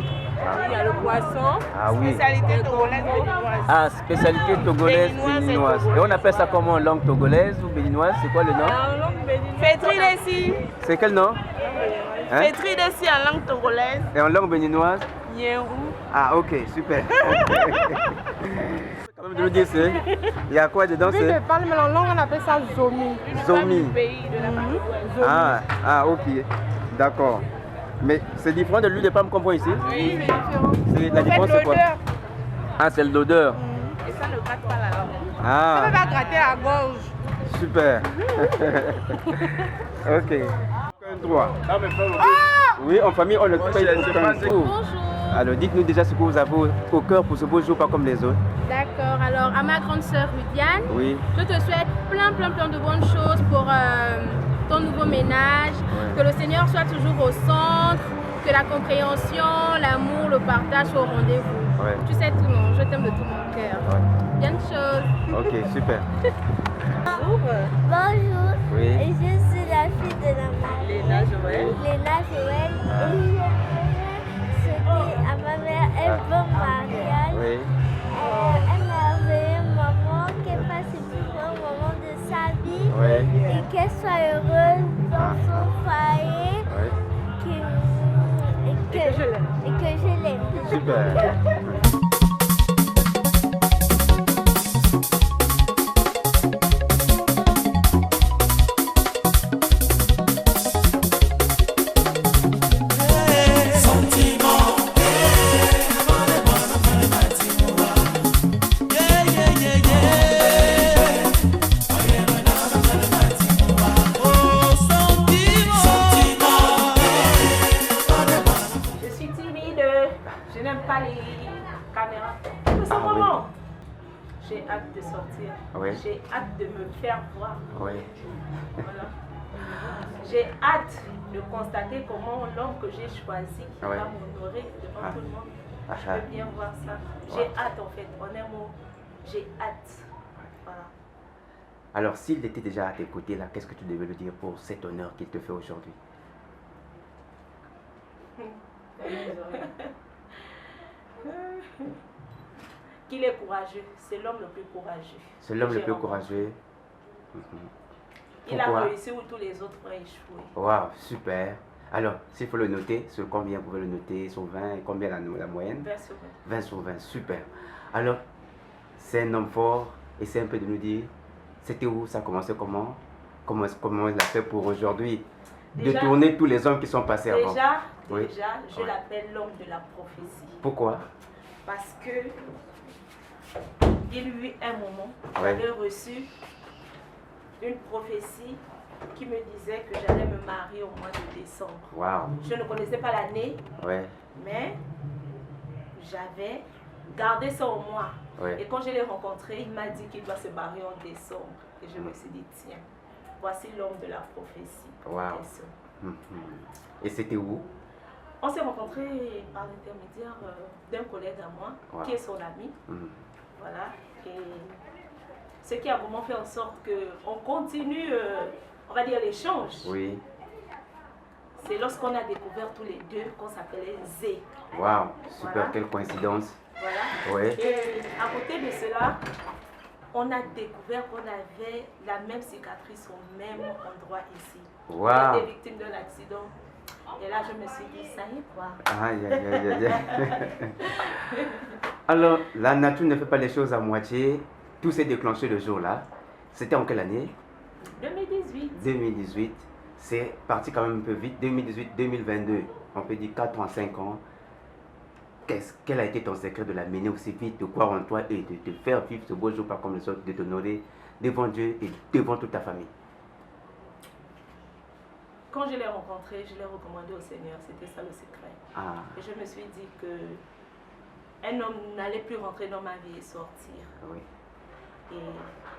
Il y a le poisson. Ah oui. Spécialité togolaise béninoise. Ah, spécialité togolaise béninoise. Et on appelle ça comment, langue togolaise ou béninoise? C'est quoi le nom? En langue Fétri-Dessi. C'est quel nom? Hein? Fétri-Dessi en langue togolaise. Et en langue béninoise? Nyerou. Ah, ok, super. Comme je le dis, il y a quoi dedans? Oui, je parle, mais en langue, on appelle ça Zomi. Zomi. Pays de la Ah, ok. D'accord. Mais c'est différent de l'huile de palme qu'on voit ici? Oui, c'est différent. La différence, c'est quoi? Ah, c'est l'odeur. Et ça ne gratte pas la langue. Ah. Ça ne va pas gratter la gorge. Super. Ok. 3. Oui, en famille, on le paye pour un jour. Bonjour. Alors, dites-nous déjà ce que vous avez au cœur pour ce beau jour, pas comme les autres. D'accord, alors à ma grande sœur Rudiane, Oui. je te souhaite plein de bonnes choses pour ton nouveau ménage, que le Seigneur soit toujours au centre, que la compréhension, l'amour, le partage soient au rendez-vous. Ouais. Tu sais tout, non, je t'aime de tout mon cœur. Bien de choses. Ok, super. Bonjour, Oui. et je suis la fille de la mariée. Léna Joël. Léna Joël. Et je souhaite à ma mère un bon mariage. Oui. Un merveilleux moment, qu'elle passe le plus beau moment de sa vie. Ouais. Et qu'elle soit heureuse dans son foyer. Ouais. Et que je l'aime. Super. Je suis timide, je n'aime pas les caméras. Mais c'est moment. J'ai hâte de sortir. Oui. J'ai hâte de me faire voir. Oui. Voilà. J'ai hâte de constater comment l'homme que j'ai choisi va m'honorer devant tout le monde. Je veux bien voir ça. J'ai hâte en fait, en un mot. J'ai hâte. Voilà. Alors, s'il était déjà à tes côtés, là, qu'est-ce que tu devais lui dire pour cet honneur qu'il te fait aujourd'hui? Qu'il est courageux, c'est l'homme le plus courageux. C'est l'homme le plus courageux. Il a réussi où tous les autres ont échoué. Waouh, super. Alors, s'il faut le noter, sur combien vous pouvez le noter? Sur 20, et combien la moyenne? 20 sur 20. 20 sur 20, super. Alors, c'est un homme fort, et c'est un peu de nous dire, c'était où, ça a commencé comment il a fait pour aujourd'hui détourner tous les hommes qui sont passés avant? Déjà, je l'appelle l'homme de la prophétie. Pourquoi? Parce que il eut un moment, Ouais. j'avais reçu une prophétie qui me disait que j'allais me marier au mois de décembre. Waouh. Je ne connaissais pas l'année, Ouais. mais j'avais gardé ça au mois. Ouais. Et quand je l'ai rencontré, il m'a dit qu'il doit se marier en décembre. Et je me suis dit, tiens, voici l'homme de la prophétie. Waouh. Et c'était où? On s'est rencontrés par l'intermédiaire d'un collègue à moi, qui est son ami. Voilà. Et ce qui a vraiment fait en sorte qu'on continue, on va dire, l'échange. Oui. C'est lorsqu'on a découvert tous les deux qu'on s'appelait Zé. Waouh, super, Voilà. quelle coïncidence. Voilà. Ouais. Et à côté de cela, on a découvert qu'on avait la même cicatrice au même endroit ici. Wow. On était victime d'un accident. Et là, je me suis dit, ça y est quoi. Aïe, aïe, aïe, aïe. Alors, la nature ne fait pas les choses à moitié. Tout s'est déclenché le jour-là. C'était en quelle année? 2018. 2018. C'est parti quand même un peu vite. 2018-2022. On peut dire 4 ans, 5 ans. Quel a été ton secret de la mener aussi vite, de croire en toi et de te faire vivre ce beau jour pas comme les autres, de t'honorer devant Dieu et devant toute ta famille? Quand je l'ai rencontré, je l'ai recommandé au Seigneur. C'était ça le secret. Et je me suis dit que un homme n'allait plus rentrer dans ma vie et sortir. Oui. Et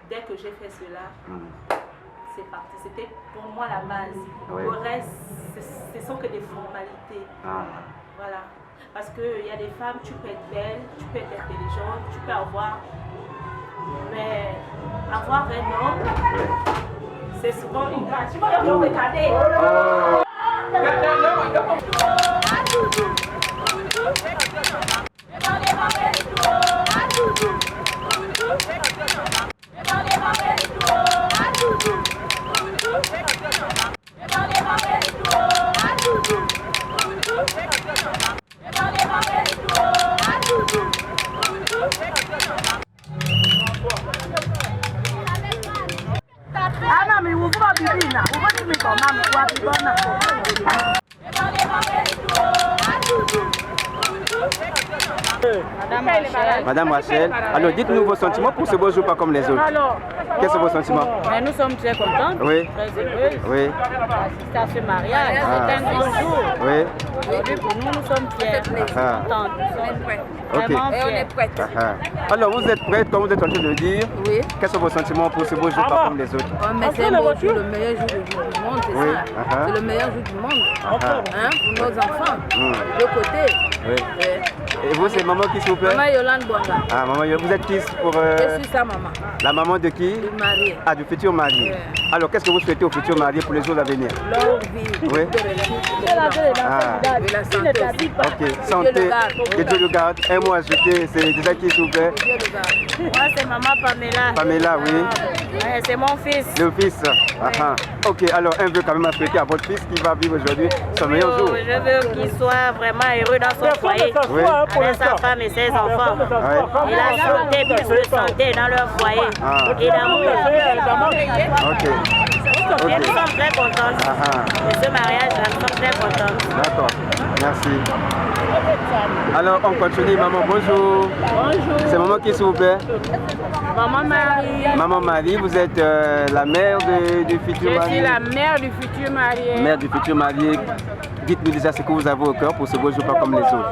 dès que j'ai fait cela, c'est parti. C'était pour moi la base. Le reste, ce sont que des formalités. Voilà. Parce qu'il y a des femmes, tu peux être belle, tu peux être intelligente, tu peux avoir... Mais avoir un homme, c'est souvent une grâce. Tu vas le regarder. Madame Rachel. Alors, dites-nous vos sentiments pour ce beau jour, pas comme les autres. Quels sont vos sentiments? Nous sommes très contents, oui. très heureux oui. d'assister à ce mariage. C'est un grand jour. Oui. Aujourd'hui, pour nous, nous sommes fiers, contents. Vraiment fiers. Et on est prêts. Alors, vous êtes prêts, comme vous êtes en train de le dire? Oui. Quels sont vos sentiments pour ce beau jour, pas comme les autres? Oh, mais c'est le meilleur jour du monde, c'est oui. ça. C'est le meilleur jour du monde. Hein, pour nos enfants. De côté. Oui. Et vous, c'est maman qui s'il vous plaît? Maman Yolande Bonga. Ah, maman Yolande, vous êtes qui pour... Je suis sa maman. La maman de qui? Du marié. Ah, du futur marié. Alors, qu'est-ce que vous souhaitez au futur marié pour les jours à venir? Leur vie. Oui. Et la santé aussi. Ok, santé, que Dieu le garde. Un mot ajouté, c'est déjà qui s'il vous plaît? Moi, c'est maman Pamela. Pamela, oui. C'est mon fils. Le fils. Ok, alors un vœu quand même à souhaiter à votre fils qui va vivre aujourd'hui son meilleur jour. Je veux qu'il soit vraiment heureux dans son foyer, oui. avec sa femme et ses enfants. Oui. Et la santé, plus de santé dans leur foyer. Et d'amour. Ok. Et nous sommes très contents de ce mariage-là, nous sommes très contents. D'accord, merci. Alors on continue, maman, bonjour. Bonjour. C'est maman qui s'il vous plaît? Maman Marie. Maman Marie, vous êtes la mère du futur marié? Je suis la mère du futur marié. Mère du futur marié. Dites-nous déjà ce que vous avez au cœur pour ce beau jour, pas comme les autres.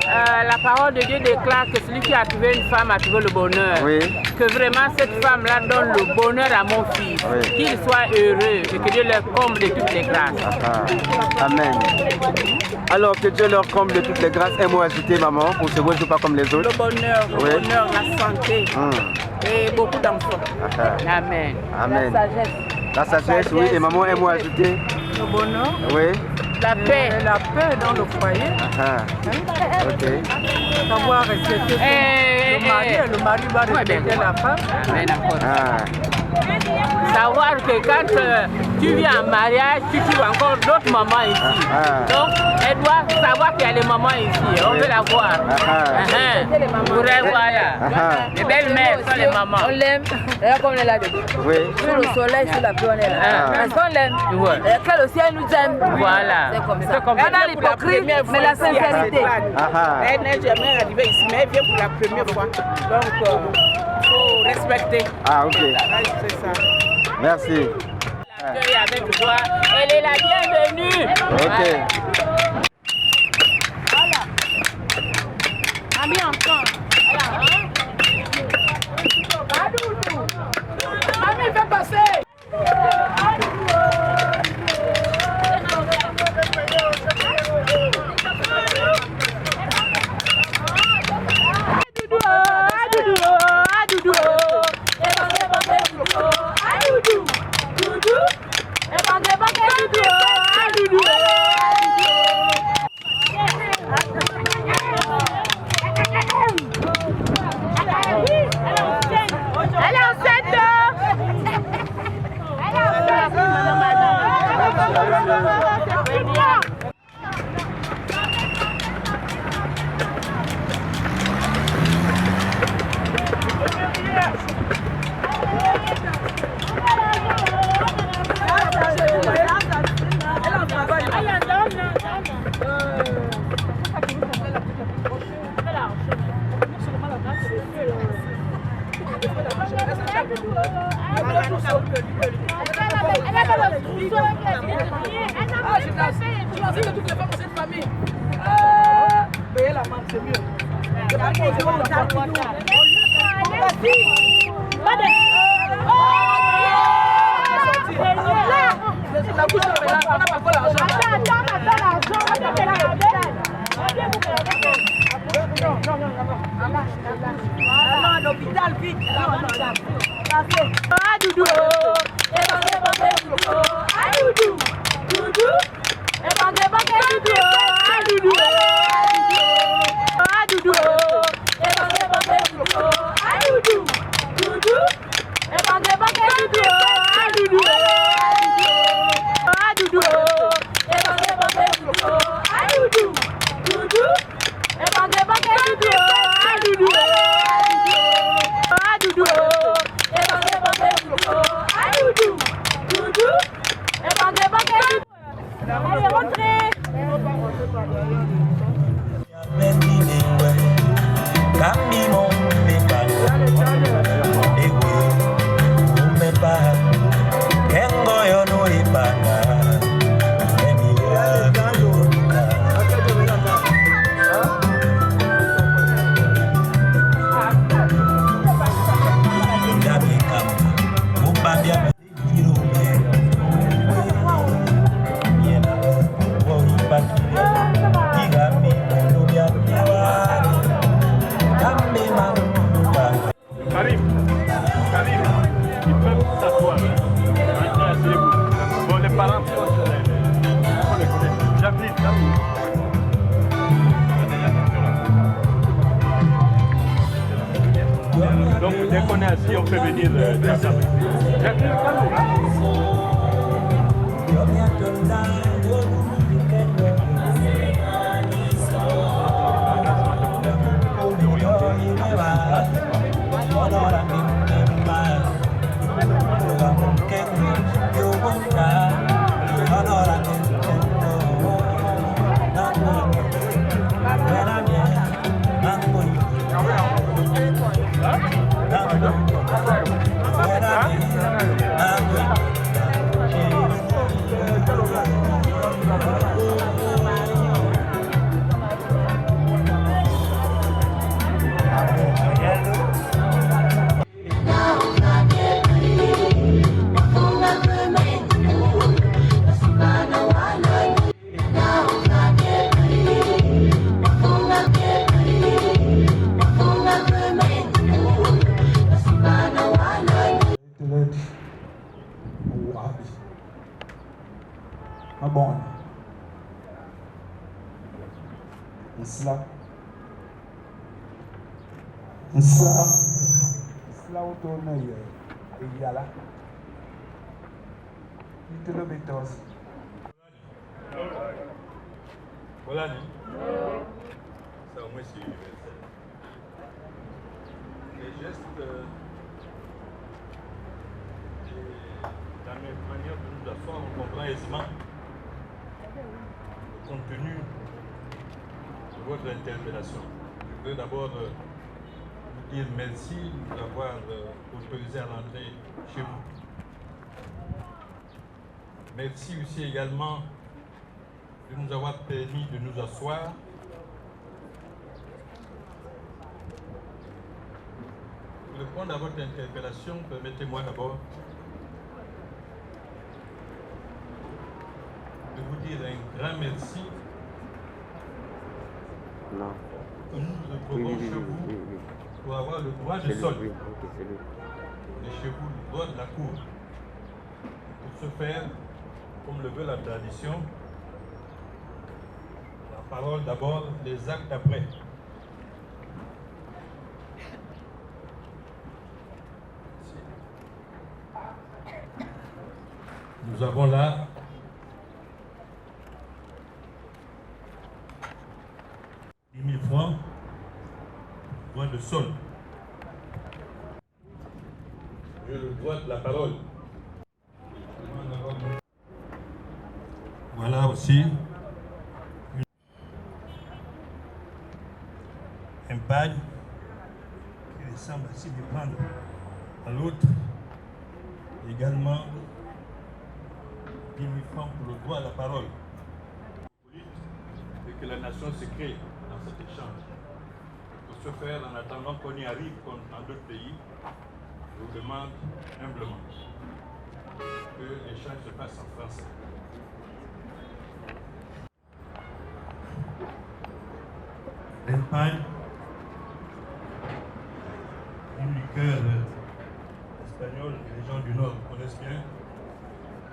La parole de Dieu déclare que celui qui a trouvé une femme a trouvé le bonheur. Oui. Que vraiment cette femme-là donne le bonheur à mon fils. Oui. Qu'il soit heureux et que Dieu leur comble de toutes les grâces. Amen. Alors que Dieu leur comble de toutes les grâces. Un mot ajouté, maman, pour ce beau jour, pas comme les autres. Le bonheur, la santé et beaucoup d'enfants. Amen. Amen. La sagesse. La sagesse, oui. Et maman, un mot ajouté. Le bonheur. Oui. La paix. La paix dans le foyer. Ok. Savoir respecter le mari. Le mari va respecter la femme. Amen. Savoir que quand tu viens en mariage, tu trouves encore d'autres mamans ici. Donc, elle doit savoir qu'il y a les mamans ici. On peut la voir. Voilà. Les belles-mères sont les mamans. On l'aime. Regarde comme on est là dedans. Oui. Sur le soleil, sur la pluie, on est là. Parce qu'on l'aime. Et qu'elle aussi, elle nous aime. Voilà. C'est comme ça. Elle a l'hypocrite, mais la sincérité. Elle n'est jamais arrivée ici, mais elle vient pour la première fois. Donc, il faut respecter. Ah, ok. C'est ça. Merci. Avec toi, elle est la bienvenue. Ok. Voilà. Ami enfant. Ami, fais passer. Allez, rentrez. Dès qu'on est assis, on peut venir s'assembler. Voilà, ça au moins c'est universel. Les gestes la même manière de nous asseoir, on comprend aisément le contenu de votre interpellation. Je veux d'abord vous dire merci de nous avoir autorisé à rentrer chez vous. Merci aussi également de nous avoir permis de nous asseoir. Pour répondre à votre interpellation, permettez-moi d'abord de vous dire un grand merci que nous nous retrouvons chez vous pour avoir le droit de sol et chez vous le droit de la cour. Pour ce faire, comme le veut la tradition, la parole d'abord, les actes après. Nous avons là francs, droit de sol. J'ai le droit de la parole. Voilà aussi un bagne qui ressemble à s'y prendre à l'autre. Également 10 000 francs pour le droit à la parole. Et que la nation se crée dans cet échange. Pour ce faire, en attendant qu'on y arrive comme dans d'autres pays, je vous demande humblement que l'échange se fasse en français. L'Espagne, une liqueur espagnole que les gens du Nord connaissent bien.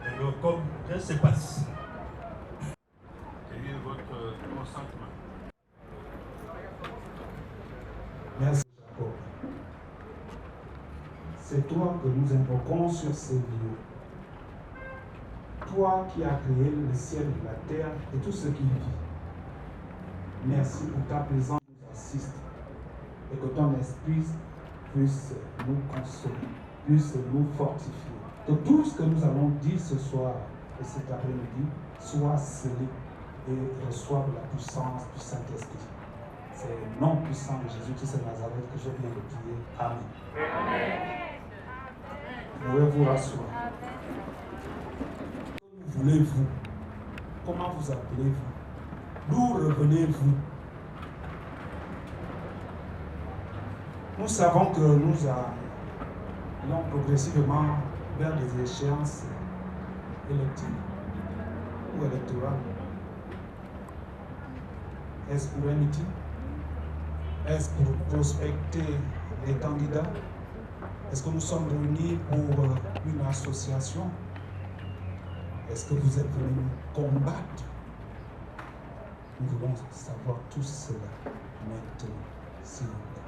Et donc, comme ça se passe, ayez votre consentement. Merci Jacob. C'est toi que nous invoquons sur ces lieux. Toi qui as créé le ciel, la terre et tout ce qui vit. Merci pour ta présence qui nous assiste et que ton esprit puisse nous consoler, puisse nous fortifier. Que tout ce que nous allons dire ce soir et cet après-midi soit scellé et reçoive la puissance du Saint-Esprit. C'est le nom puissant de Jésus-Christ de Nazareth que je viens de prier. Amen. Pouvez vous rasseoir. Que voulez-vous? Comment vous appelez-vous? D'où revenez-vous? Nous savons que nous allons progressivement vers des échéances électives ou électorales. Est-ce pour un meeting? Est-ce pour prospecter les candidats? Est-ce que nous sommes réunis pour une association? Est-ce que vous êtes venus combattre? Nous voulons savoir tout cela maintenant, s'il vous plaît.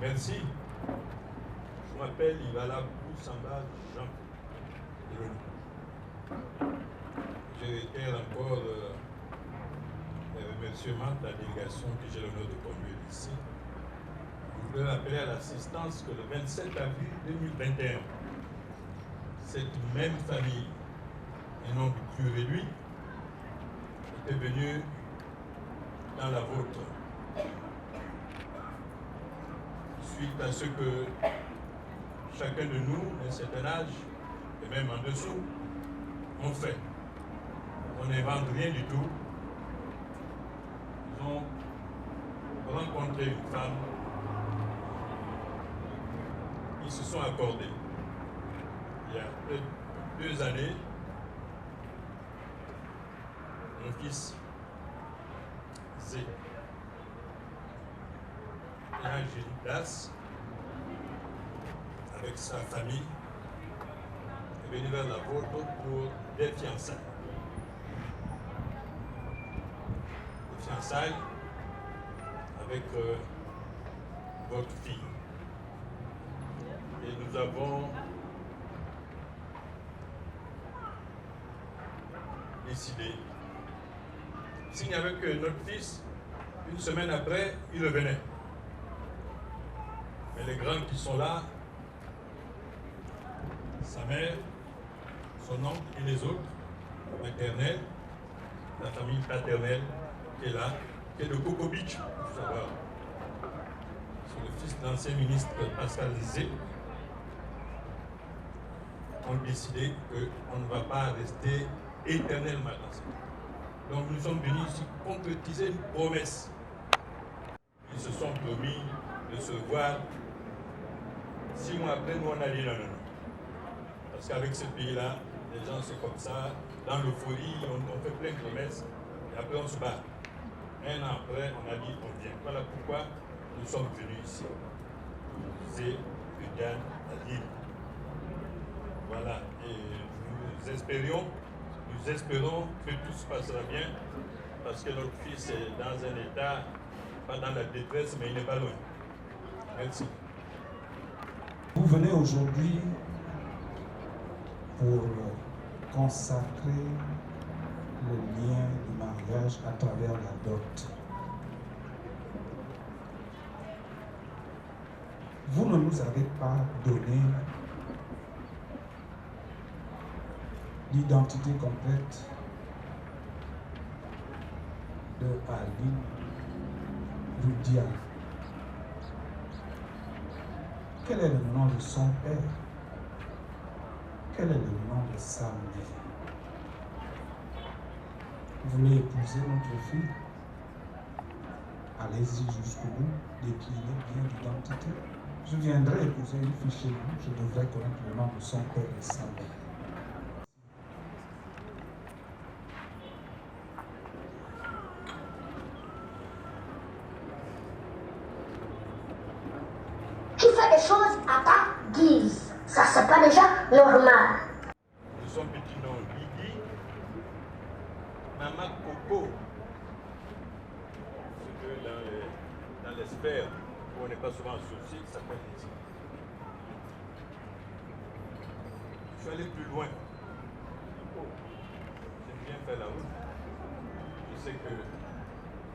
Merci. Je m'appelle Ivala Boussamba Jean. Je réitère encore les remerciements de la délégation que j'ai l'honneur de conduire ici. Je voudrais rappeler à l'assistance que le 27 avril 2021, cette même famille, un nombre plus réduit, était venue dans la vôtre. Suite à ce que chacun de nous, d'un certain âge, et même en dessous, ont fait. On n'invente rien du tout. Ils ont rencontré une femme. Ils se sont accordés. Il y a peut-être 2 années, mon fils, Zé, et Angélique Das, avec sa famille, est venu vers la vôtre pour des fiançailles. Des fiançailles avec votre fille. Et nous avons décidé, s'il n'y avait que notre fils, une semaine après, il revenait. Mais les grands qui sont là, sa mère, son oncle et les autres, maternels, la famille paternelle qui est là, qui est de Coco Beach, pour savoir. C'est le fils de l'ancien ministre Pascal Zé, ont décidé qu'on ne va pas rester éternellement dans ce cas. Donc nous sommes venus ici concrétiser une promesse. Ils se sont promis de se voir 6 mois après, nous on a dit non. Parce qu'avec ce pays-là, les gens c'est comme ça, dans l'euphorie, on fait plein de promesses, et après on se bat. 1 an après, on a dit on vient. Voilà pourquoi nous sommes venus ici. C'est Viviane à Lille. Voilà, et nous espérons que tout se passera bien, parce que notre fils est dans un état, pas dans la détresse, mais il n'est pas loin. Merci. Vous venez aujourd'hui pour consacrer le lien du mariage à travers la dot. Vous ne nous avez pas donné l'identité complète de Aline Rudia. Quel est le nom de son père? Quel est le nom de sa mère? Vous voulez épouser notre fille? Allez-y jusqu'au bout, déclinez bien l'identité. Je viendrai épouser une fille chez vous, je devrais connaître le nom de son père et sa mère. Tu fais des choses à ta guise. Ça, c'est pas déjà normal. De son petit nom, Lydie, Maman Coco. C'est que dans les sphères où on n'est pas souvent associé, ça s'appelle Lydie. Je suis allé plus loin. J'aime bien faire la route. Je sais que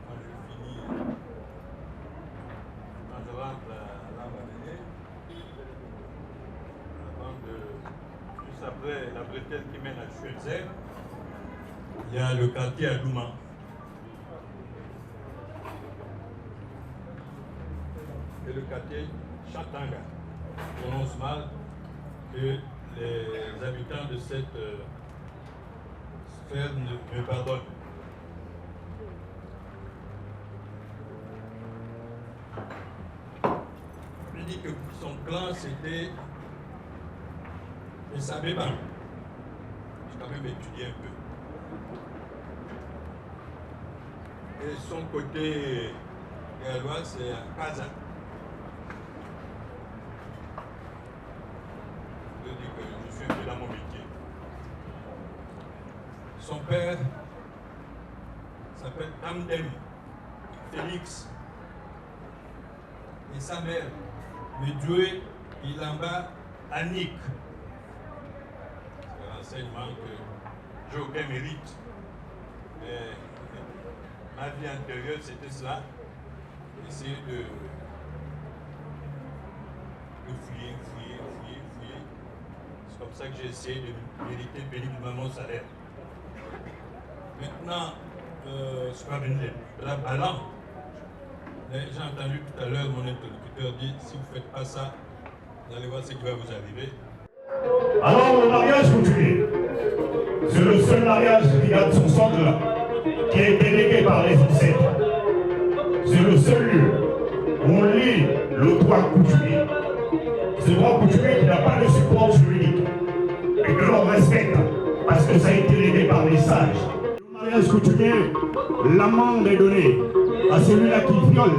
quand je finis, quand je rentre à l'Ambadéné, juste après la bretelle qui mène à Schweitzer, il y a le quartier à Douma. Et le quartier Chatanga. Je prononce mal que les habitants de cette sphère me pardonnent. Il dit que son clan c'était Sabeba. J'ai quand même étudié un peu. Et son côté gallois, c'est à Kaza. Je dis que je suis un peu dans mon métier. Son père s'appelle Amdem Félix. Et sa mère, Mais Dieu, il en va à Nick. C'est un enseignement que j'ai aucun mérite. Mais ma vie antérieure, c'était cela. Essayer de fouiller. C'est comme ça que j'ai essayé de mériter péniblement mon salaire. Maintenant, je suis pas venu de la balance. J'ai entendu tout à l'heure mon interlocuteur dire, si vous ne faites pas ça, vous allez voir ce qui va vous arriver. Alors le mariage coutumier, c'est le seul mariage qui garde son socle, qui est délégué par les ancêtres. C'est le seul lieu où on lit le droit coutumier. Ce droit coutumier qui n'a pas de support juridique et que l'on respecte parce que ça a été légué par les sages. Le mariage coutumier, l'amende est donnée à celui-là qui viole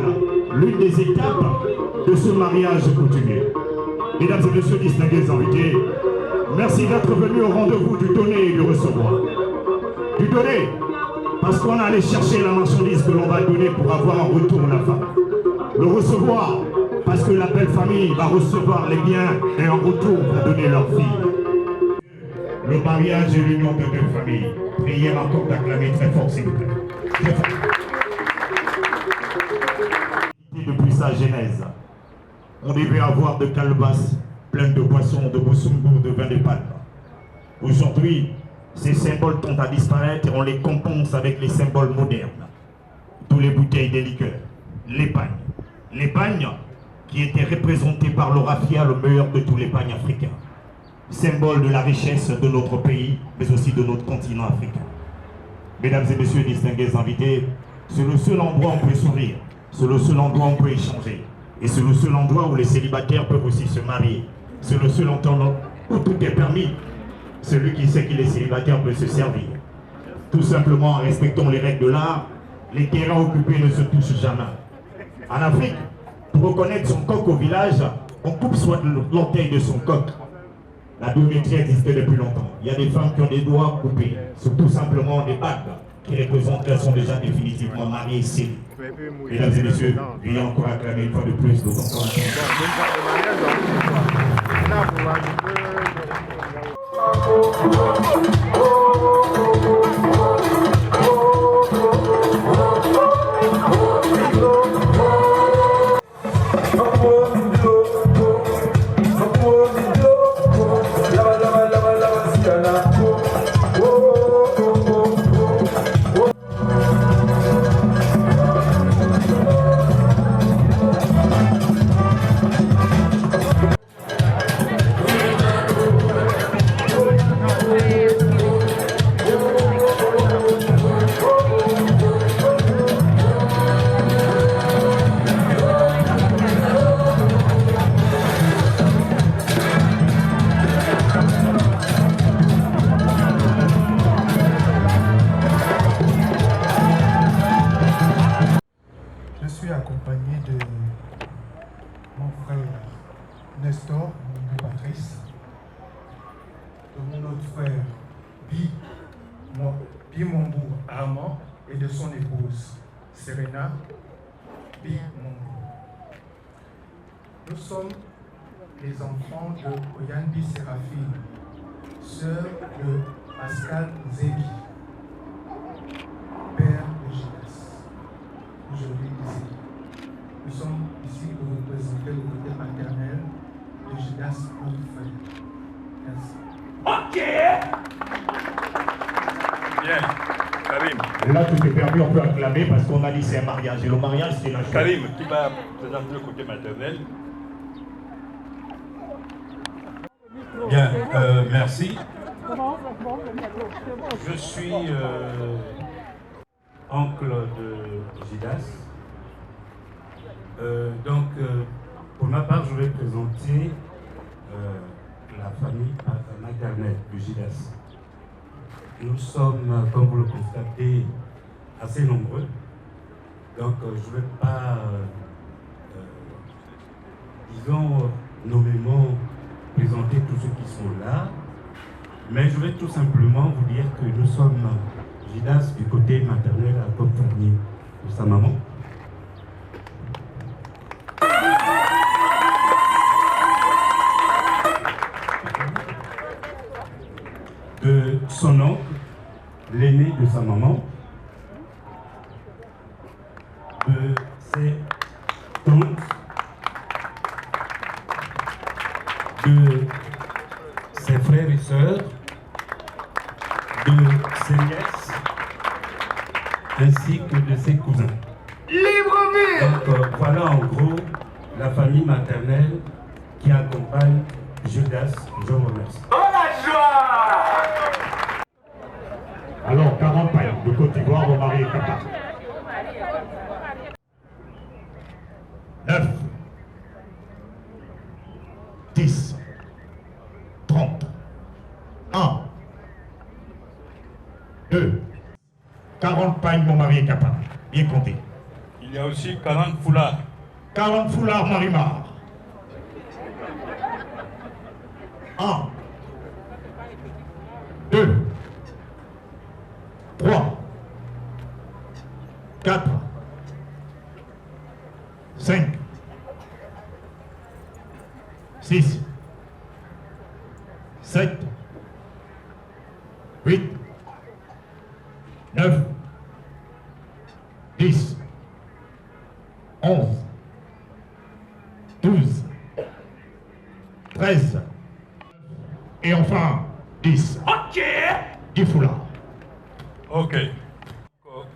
l'une des étapes de ce mariage coutumier. Mesdames et messieurs distingués invités, merci d'être venus au rendez-vous du donner et du recevoir. Du donner, parce qu'on allait chercher la marchandise que l'on va donner pour avoir en retour la femme. Le recevoir, parce que la belle famille va recevoir les biens et en retour va donner leur fille. Le mariage est l'union de deux familles. Priez encore d'acclamer très fort, s'il vous plaît. Depuis sa genèse, on devait avoir de calebasses pleines de poissons, de boussoumbours, de vin de palme. Aujourd'hui, ces symboles tendent à disparaître et on les compense avec les symboles modernes. Tous les bouteilles de liqueurs, l'épagne. L'épagne qui était représentée par le raffia, le meilleur de tous les pagnes africains. Symbole de la richesse de notre pays, mais aussi de notre continent africain. Mesdames et messieurs distingués invités, c'est le seul endroit où on peut sourire, c'est le seul endroit où on peut échanger. Et c'est le seul endroit où les célibataires peuvent aussi se marier. C'est le seul endroit où tout est permis. Celui qui sait qu'il est célibataire peut se servir. Tout simplement en respectant les règles de l'art, les terrains occupés ne se touchent jamais. En Afrique, pour reconnaître son coq au village, on coupe soit l'orteil de son coq. La biométrie existe depuis longtemps. Il y a des femmes qui ont des doigts coupés. C'est tout simplement des bagues qui représentent qu'elles sont déjà définitivement mariées ici. Mesdames et messieurs, veuillez encore acclamer une fois de plus nos enfants. Nous sommes les enfants de Oyandi Séraphine, sœur de Pascal Zébi, père de Gidas, aujourd'hui décédé. Nous sommes ici pour représenter le côté maternel de Gidas, notre frère. Merci. Ok. Bien. Karim. Là, tout est permis, on peut acclamer parce qu'on a dit c'est un mariage. Et le mariage, c'est la chose. Karim, qui va présenter le côté maternel. Bien, merci. Je suis oncle de Gidas. Pour ma part, je vais présenter la famille maternelle de Gidas. Nous sommes, comme vous le constatez, assez nombreux. Donc, je ne vais pas, disons, nommément présenter tous ceux qui sont là, mais je vais tout simplement vous dire que nous sommes Gidas du côté maternel accompagné de sa maman. sa maman, de ses tantes, de ses frères et sœurs, de ses nièces, ainsi que de ses cousins. Donc voilà en gros la famille maternelle qui accompagne Judas. Je vous remercie. Oh la joie! Alors, 40 pailles de Côte d'Ivoire, mon mari est capable. 9, 10, 30, 1, 2, 40 pailles, mon mari est capable. Bien compté. Il y a aussi 40 foulards. 40 foulards Marimar. 1, 2, 3, 4, 5, 6, 7, 8, 9, 10, 11, 12, 13, et enfin 10. Ok. 10 foulards. Ok.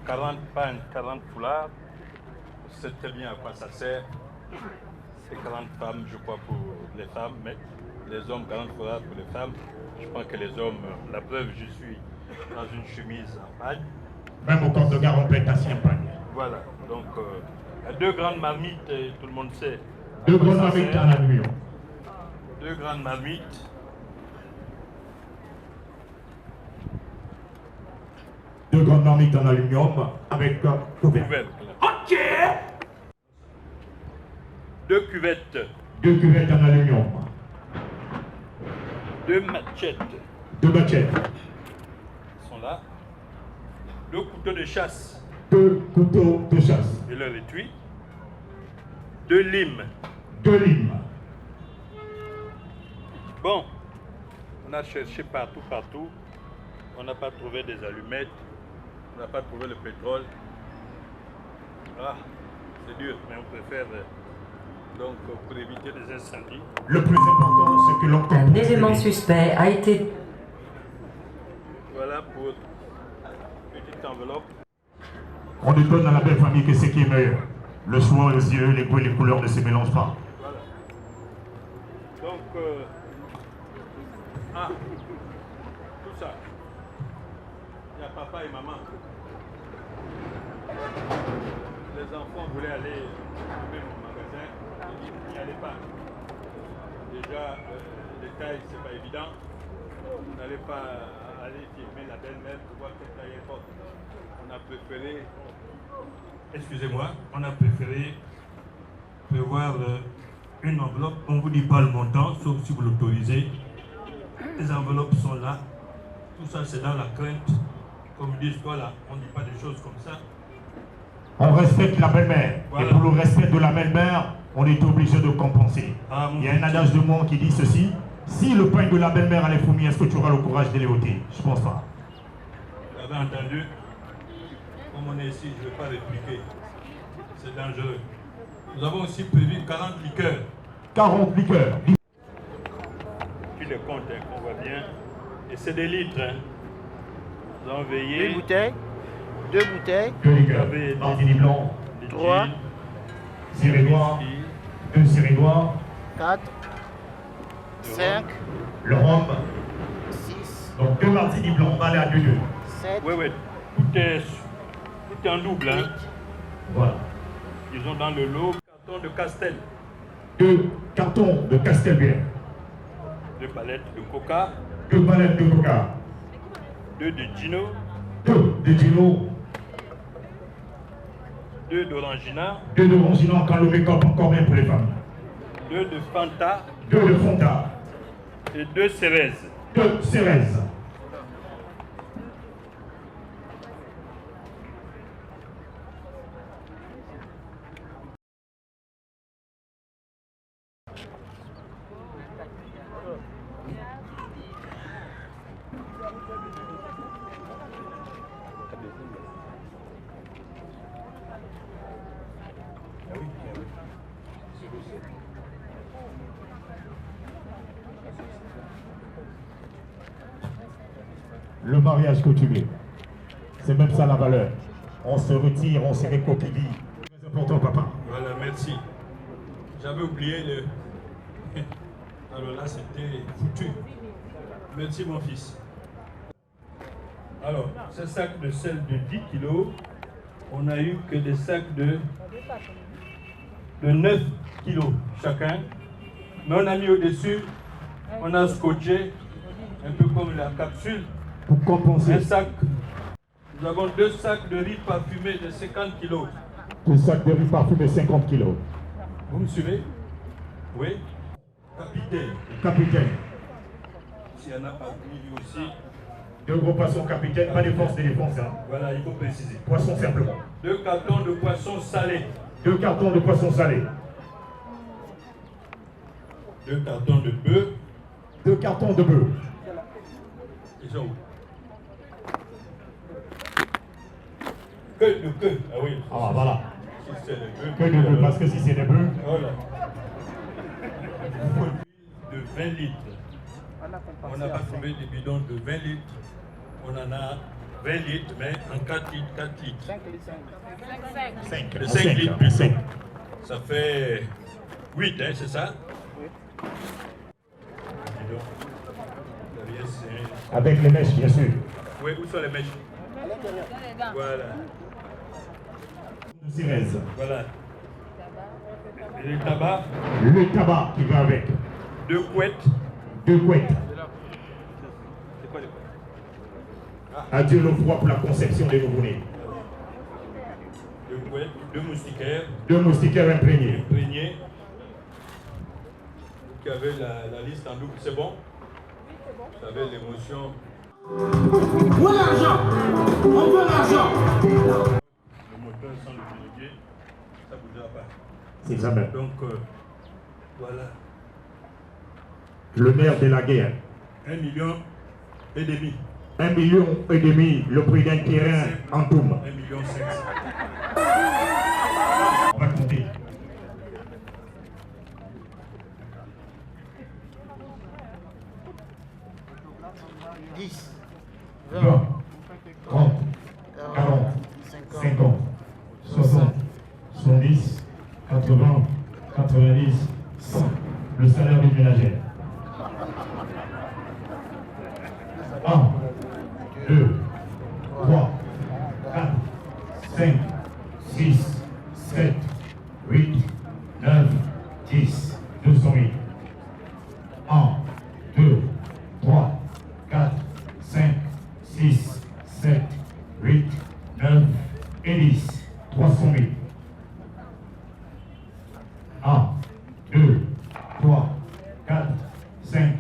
40 pagnes, 40 foulards. C'est très bien à quoi ça sert. C'est 40 femmes, je crois, pour les femmes, mais les hommes, 40 foulards pour les femmes. Je pense que les hommes, la preuve, je suis dans une chemise en pagne. Même au corps de gare, on peut être assis en pagne. Voilà, donc il y a 2 grandes marmites, et tout le monde sait. 2 grandes marmites en aluminium. 2 grandes marmites. Deux grandes marmites en aluminium avec couvercle. Ok. 2 cuvettes. 2 cuvettes en aluminium. 2 machettes. 2 machettes. Ils sont là. 2 couteaux de chasse. 2 couteaux de chasse. Et leur étui. 2 limes. 2 limes. Bon, on a cherché partout. On n'a pas trouvé des allumettes. On n'a pas trouvé le pétrole. Ah, c'est dur, mais on préfère donc pour éviter des incendies. Le plus important, c'est que l'on Un élément suspect a été... Voilà pour une petite enveloppe. On ne donne à la belle famille que ce qui est meilleur. Le choix, les yeux, les goûts et les couleurs ne se mélangent pas. Voilà. Donc, tout ça. Il y a papa et maman. Les enfants voulaient aller trouver mon magasin. Ils disent n'y allez pas. Déjà, les tailles, c'est pas évident. Vous n'allez pas aller filmer la belle-mère pour voir quelle taille elle porte. On a préféré, excusez-moi, on a préféré prévoir une enveloppe. On ne vous dit pas le montant, sauf si vous l'autorisez. Les enveloppes sont là. Tout ça, c'est dans la crainte. Comme ils disent, voilà, on ne dit pas des choses comme ça. On respecte la belle-mère. Voilà. Et pour le respect de la belle-mère, on est obligé de compenser. Il y a un adage de moi qui dit ceci. Si le pain de la belle-mère a les fourmis, est-ce que tu auras le courage de les ôter? Je pense pas. Vous avez entendu? Comme on est ici, je ne vais pas répliquer. C'est dangereux. Nous avons aussi prévu 40 liqueurs. 40 liqueurs. Puis les comptes, qu'on voit bien. Et c'est des litres. Nous avons veillé. 2 bouteilles. 2 bouteilles. 2 liqueurs. Martini blanc. 3. Ciré noir. 2 ciré noirs. 4. 5. Le rhum. 6. Donc 2 martini blancs, on va aller à 2-2. 7. Oui. Tout est en double. Hein. Voilà. Ils ont dans le lot carton de Castel. 2 cartons de Castelbière. 2 palettes de Coca. 2 palettes de Coca. 2 de Gino. 2 de Gino. 2 d'Orangina. 2 d'Orangina, quand le make-up encore bien pour les femmes. 2 de Fanta. 2 de Fanta. Et 2 Cérèses. 2 Cérèses. le mariage coutumier. C'est même ça la valeur. On se retire, on se réconcilie. C'est important, papa. Voilà, merci. J'avais oublié le... Alors là, c'était foutu. Merci, mon fils. Alors, ce sac de sel de 10 kilos, on n'a eu que des sacs de 9 kilos chacun. Mais on a mis au-dessus, on a scotché, un peu comme la capsule, pour compenser. un sac. Nous avons 2 sacs de riz parfumé de 50 kilos. 2 sacs de riz parfumé 50 kilos. Vous me suivez? Oui. Capitaine. Capitaine. S'il y en a parmi lui aussi. 2 gros poissons capitaine, pas de force de défense. Hein. Voilà, il faut préciser. Poisson simplement. 2 cartons de poisson salé. 2 cartons de poisson salé. 2 cartons de bœuf. 2 cartons de bœuf. Ils sont où? Que de bœuf. Ah oui. Ah voilà. Si c'est les bœufs. Que de bœuf, parce que si c'est des bœufs. Voilà. De 20 litres. On n'a pas trouvé des bidons de 20 litres. On en a 20 litres, mais en 4 litres, 4 litres. 5 litres. 5 litres plus 5. Ça fait 8, hein, c'est ça? Avec les mèches, bien sûr. Oui, où sont les mèches? Voilà. Cérèse. Voilà. Et le tabac? Le tabac qui va avec. 2 couettes. 2 couettes. C'est quoi les couettes? Adieu le froid pour la conception des nouveau-nés. 2 couettes, 2 moustiquaires. 2 moustiquaires imprégnés. Imprégnés. Vous qui avez la liste en double, c'est bon? Vous savez l'émotion. Où est l'argent? On veut l'argent. Le moteur sans le délégué, ça ne bougera pas. C'est jamais. Donc, voilà. Le nerf de la guerre. 1,5 million. 1,5 million, le prix d'un terrain en Toum. 1,5 million. On va compter. 10, 20, 30, 40, 50, 60, 70, 80, 90, 100. Le salaire du ménagère. 1, 2, 3, 4, 5, 6, 7, 8, 9, 10, 200 000. 1, 2, 3, 4, 5, 6, 7, 8, 9 et 10. 300 000. 1, 2, 3, 4, 5,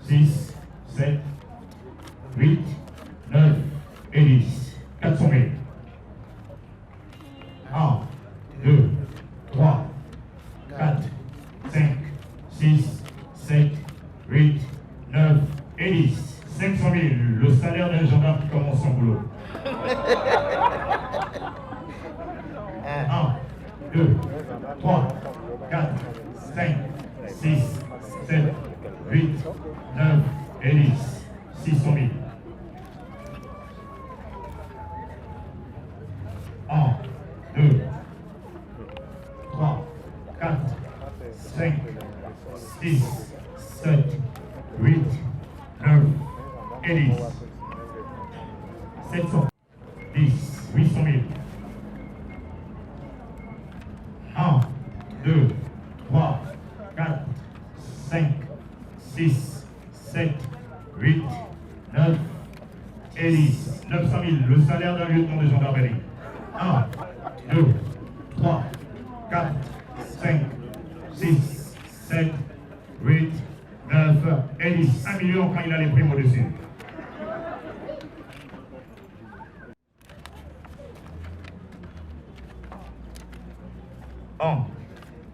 6, 7, 8, 9 et 10. 400 000. 1, 2, 3, 4, 5, 6, 7, 8, 9 et 10. 500 000, le salaire d'un gendarme qui commence son boulot. 1, 2, 3, 4, 5, 6, 7, 8, 9 et 10. 600 000. 1, 2, 3, 4, 5, 6, 7, 8, 9 et 10. 700. 10. 800 000. 1, 2, 3, 4, 5, 6, 7, 8, 9 et 10. 900 000. Le salaire d'un lieutenant de gendarmerie. 1, 2, 3, 4, 5, 6, 7, 8, 9 et 10. 1 million quand il a les primes au-dessus. Un,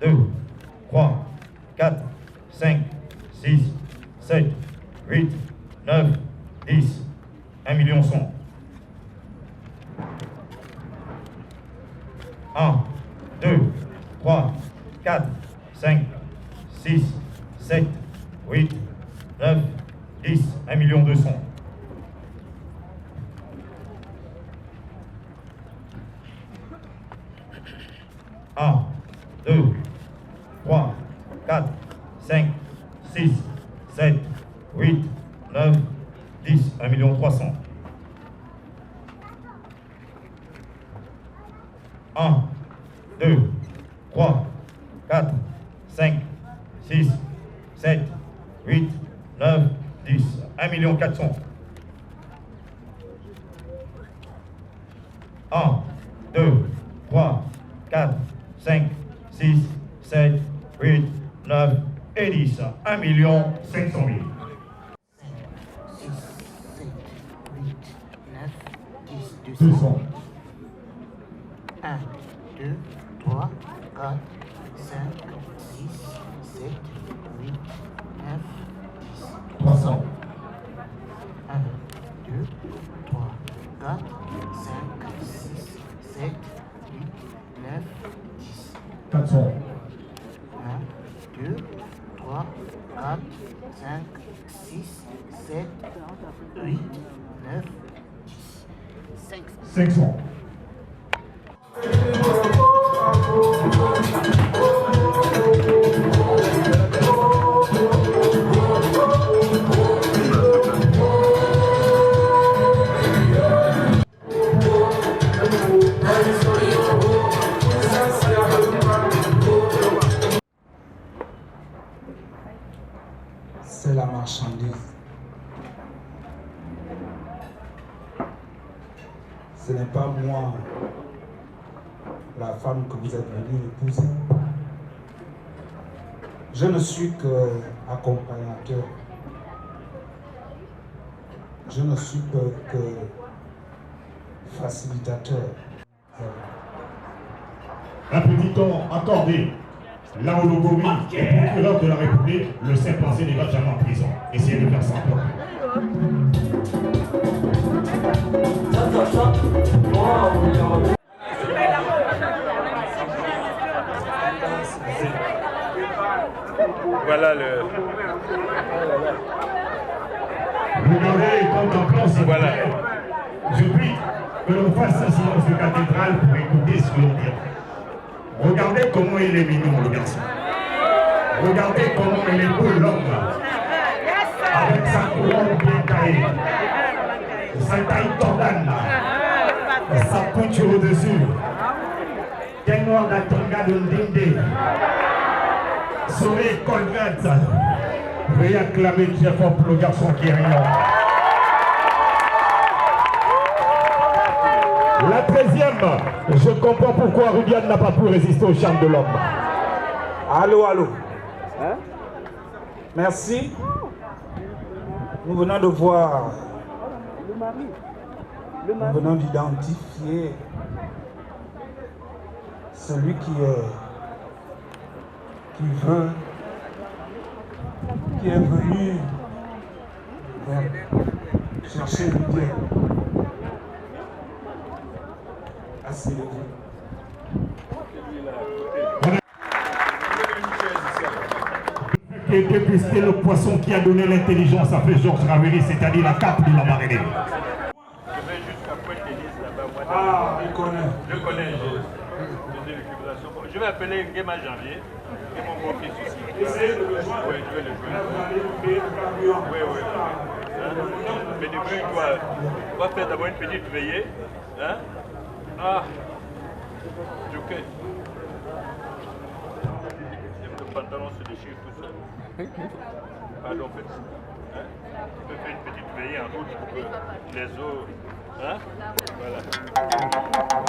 2, 3, 4, 5, 6, 7, 8, 9, 10. 1 million 100. 1, 2, 3, 4, 5, 6, 7, 8, 9, 10. 1 million 200. 1, 2, 3, 4, 5, 6, 7, 8, 9, 10, 1 300 000. 1, 2, 3, 4, 5, 6, 7, 8, 9, 10, 1 400 000. 1, 2, 3, 4, 5, 6, 7, 8, 9 et 10, 1 500 000. 200. 1, 2, 3, 4, 5, 6, 7, 8, 9, 10. 300. 1, 2, 3, 4, 5, 6, 7, 8, 9, 10. 400. 1, 2, 3, 4, 5, 6, 7, 8, 9, 10. 500. C'est la marchandise. Ce n'est pas moi, la femme que vous êtes venu épouser. Je ne suis que accompagnateur. Je ne suis que facilitateur. Un petit temps accordé. Là où le Gomi est procureur de la République, le Saint-Pensé n'est pas jamais en prison. Essayez de faire ça. Voilà le... Regardez, contemplant, s'il vous plaît. Je prie que l'on fasse un silence de cathédrale pour écouter ce que l'on dit. Regardez comment il est mignon, le garçon. Regardez comment il est beau, l'homme. Avec sa couronne bien taillée. Sa taille tordane, là. Sa pointure au-dessus. Quel noir d'Atonga de Ndinde. Soleil Colgate. Veuillez acclamer très fort pour le garçon qui est rien. La 13e, je comprends pourquoi Rubiane n'a pas pu résister au charme de l'homme. Allô, allô. Merci. Nous venons de voir, nous venons d'identifier celui qui est venu chercher le bien. Asseyez-vous. Qui a dépisté le poisson qui a donné l'intelligence à fait Georges Raveri, c'est-à-dire la cape de la marée. Je vais jusqu'à Pointe-Élise là-bas. Moi, il connaît. Je connais. Je vais appeler Nguema Janvier, qui est mon beau-fils aussi. Essayez de le joindre. Oui, je vais le joindre. Oui, oui. Mais du coup, on va faire d'abord une petite veillée. Hein? Ah, Joker. Le pantalon se déchire tout seul. Pardon, en fait. Hein? Tu peux faire une petite veillée en route pour que les eaux. Hein? Voilà.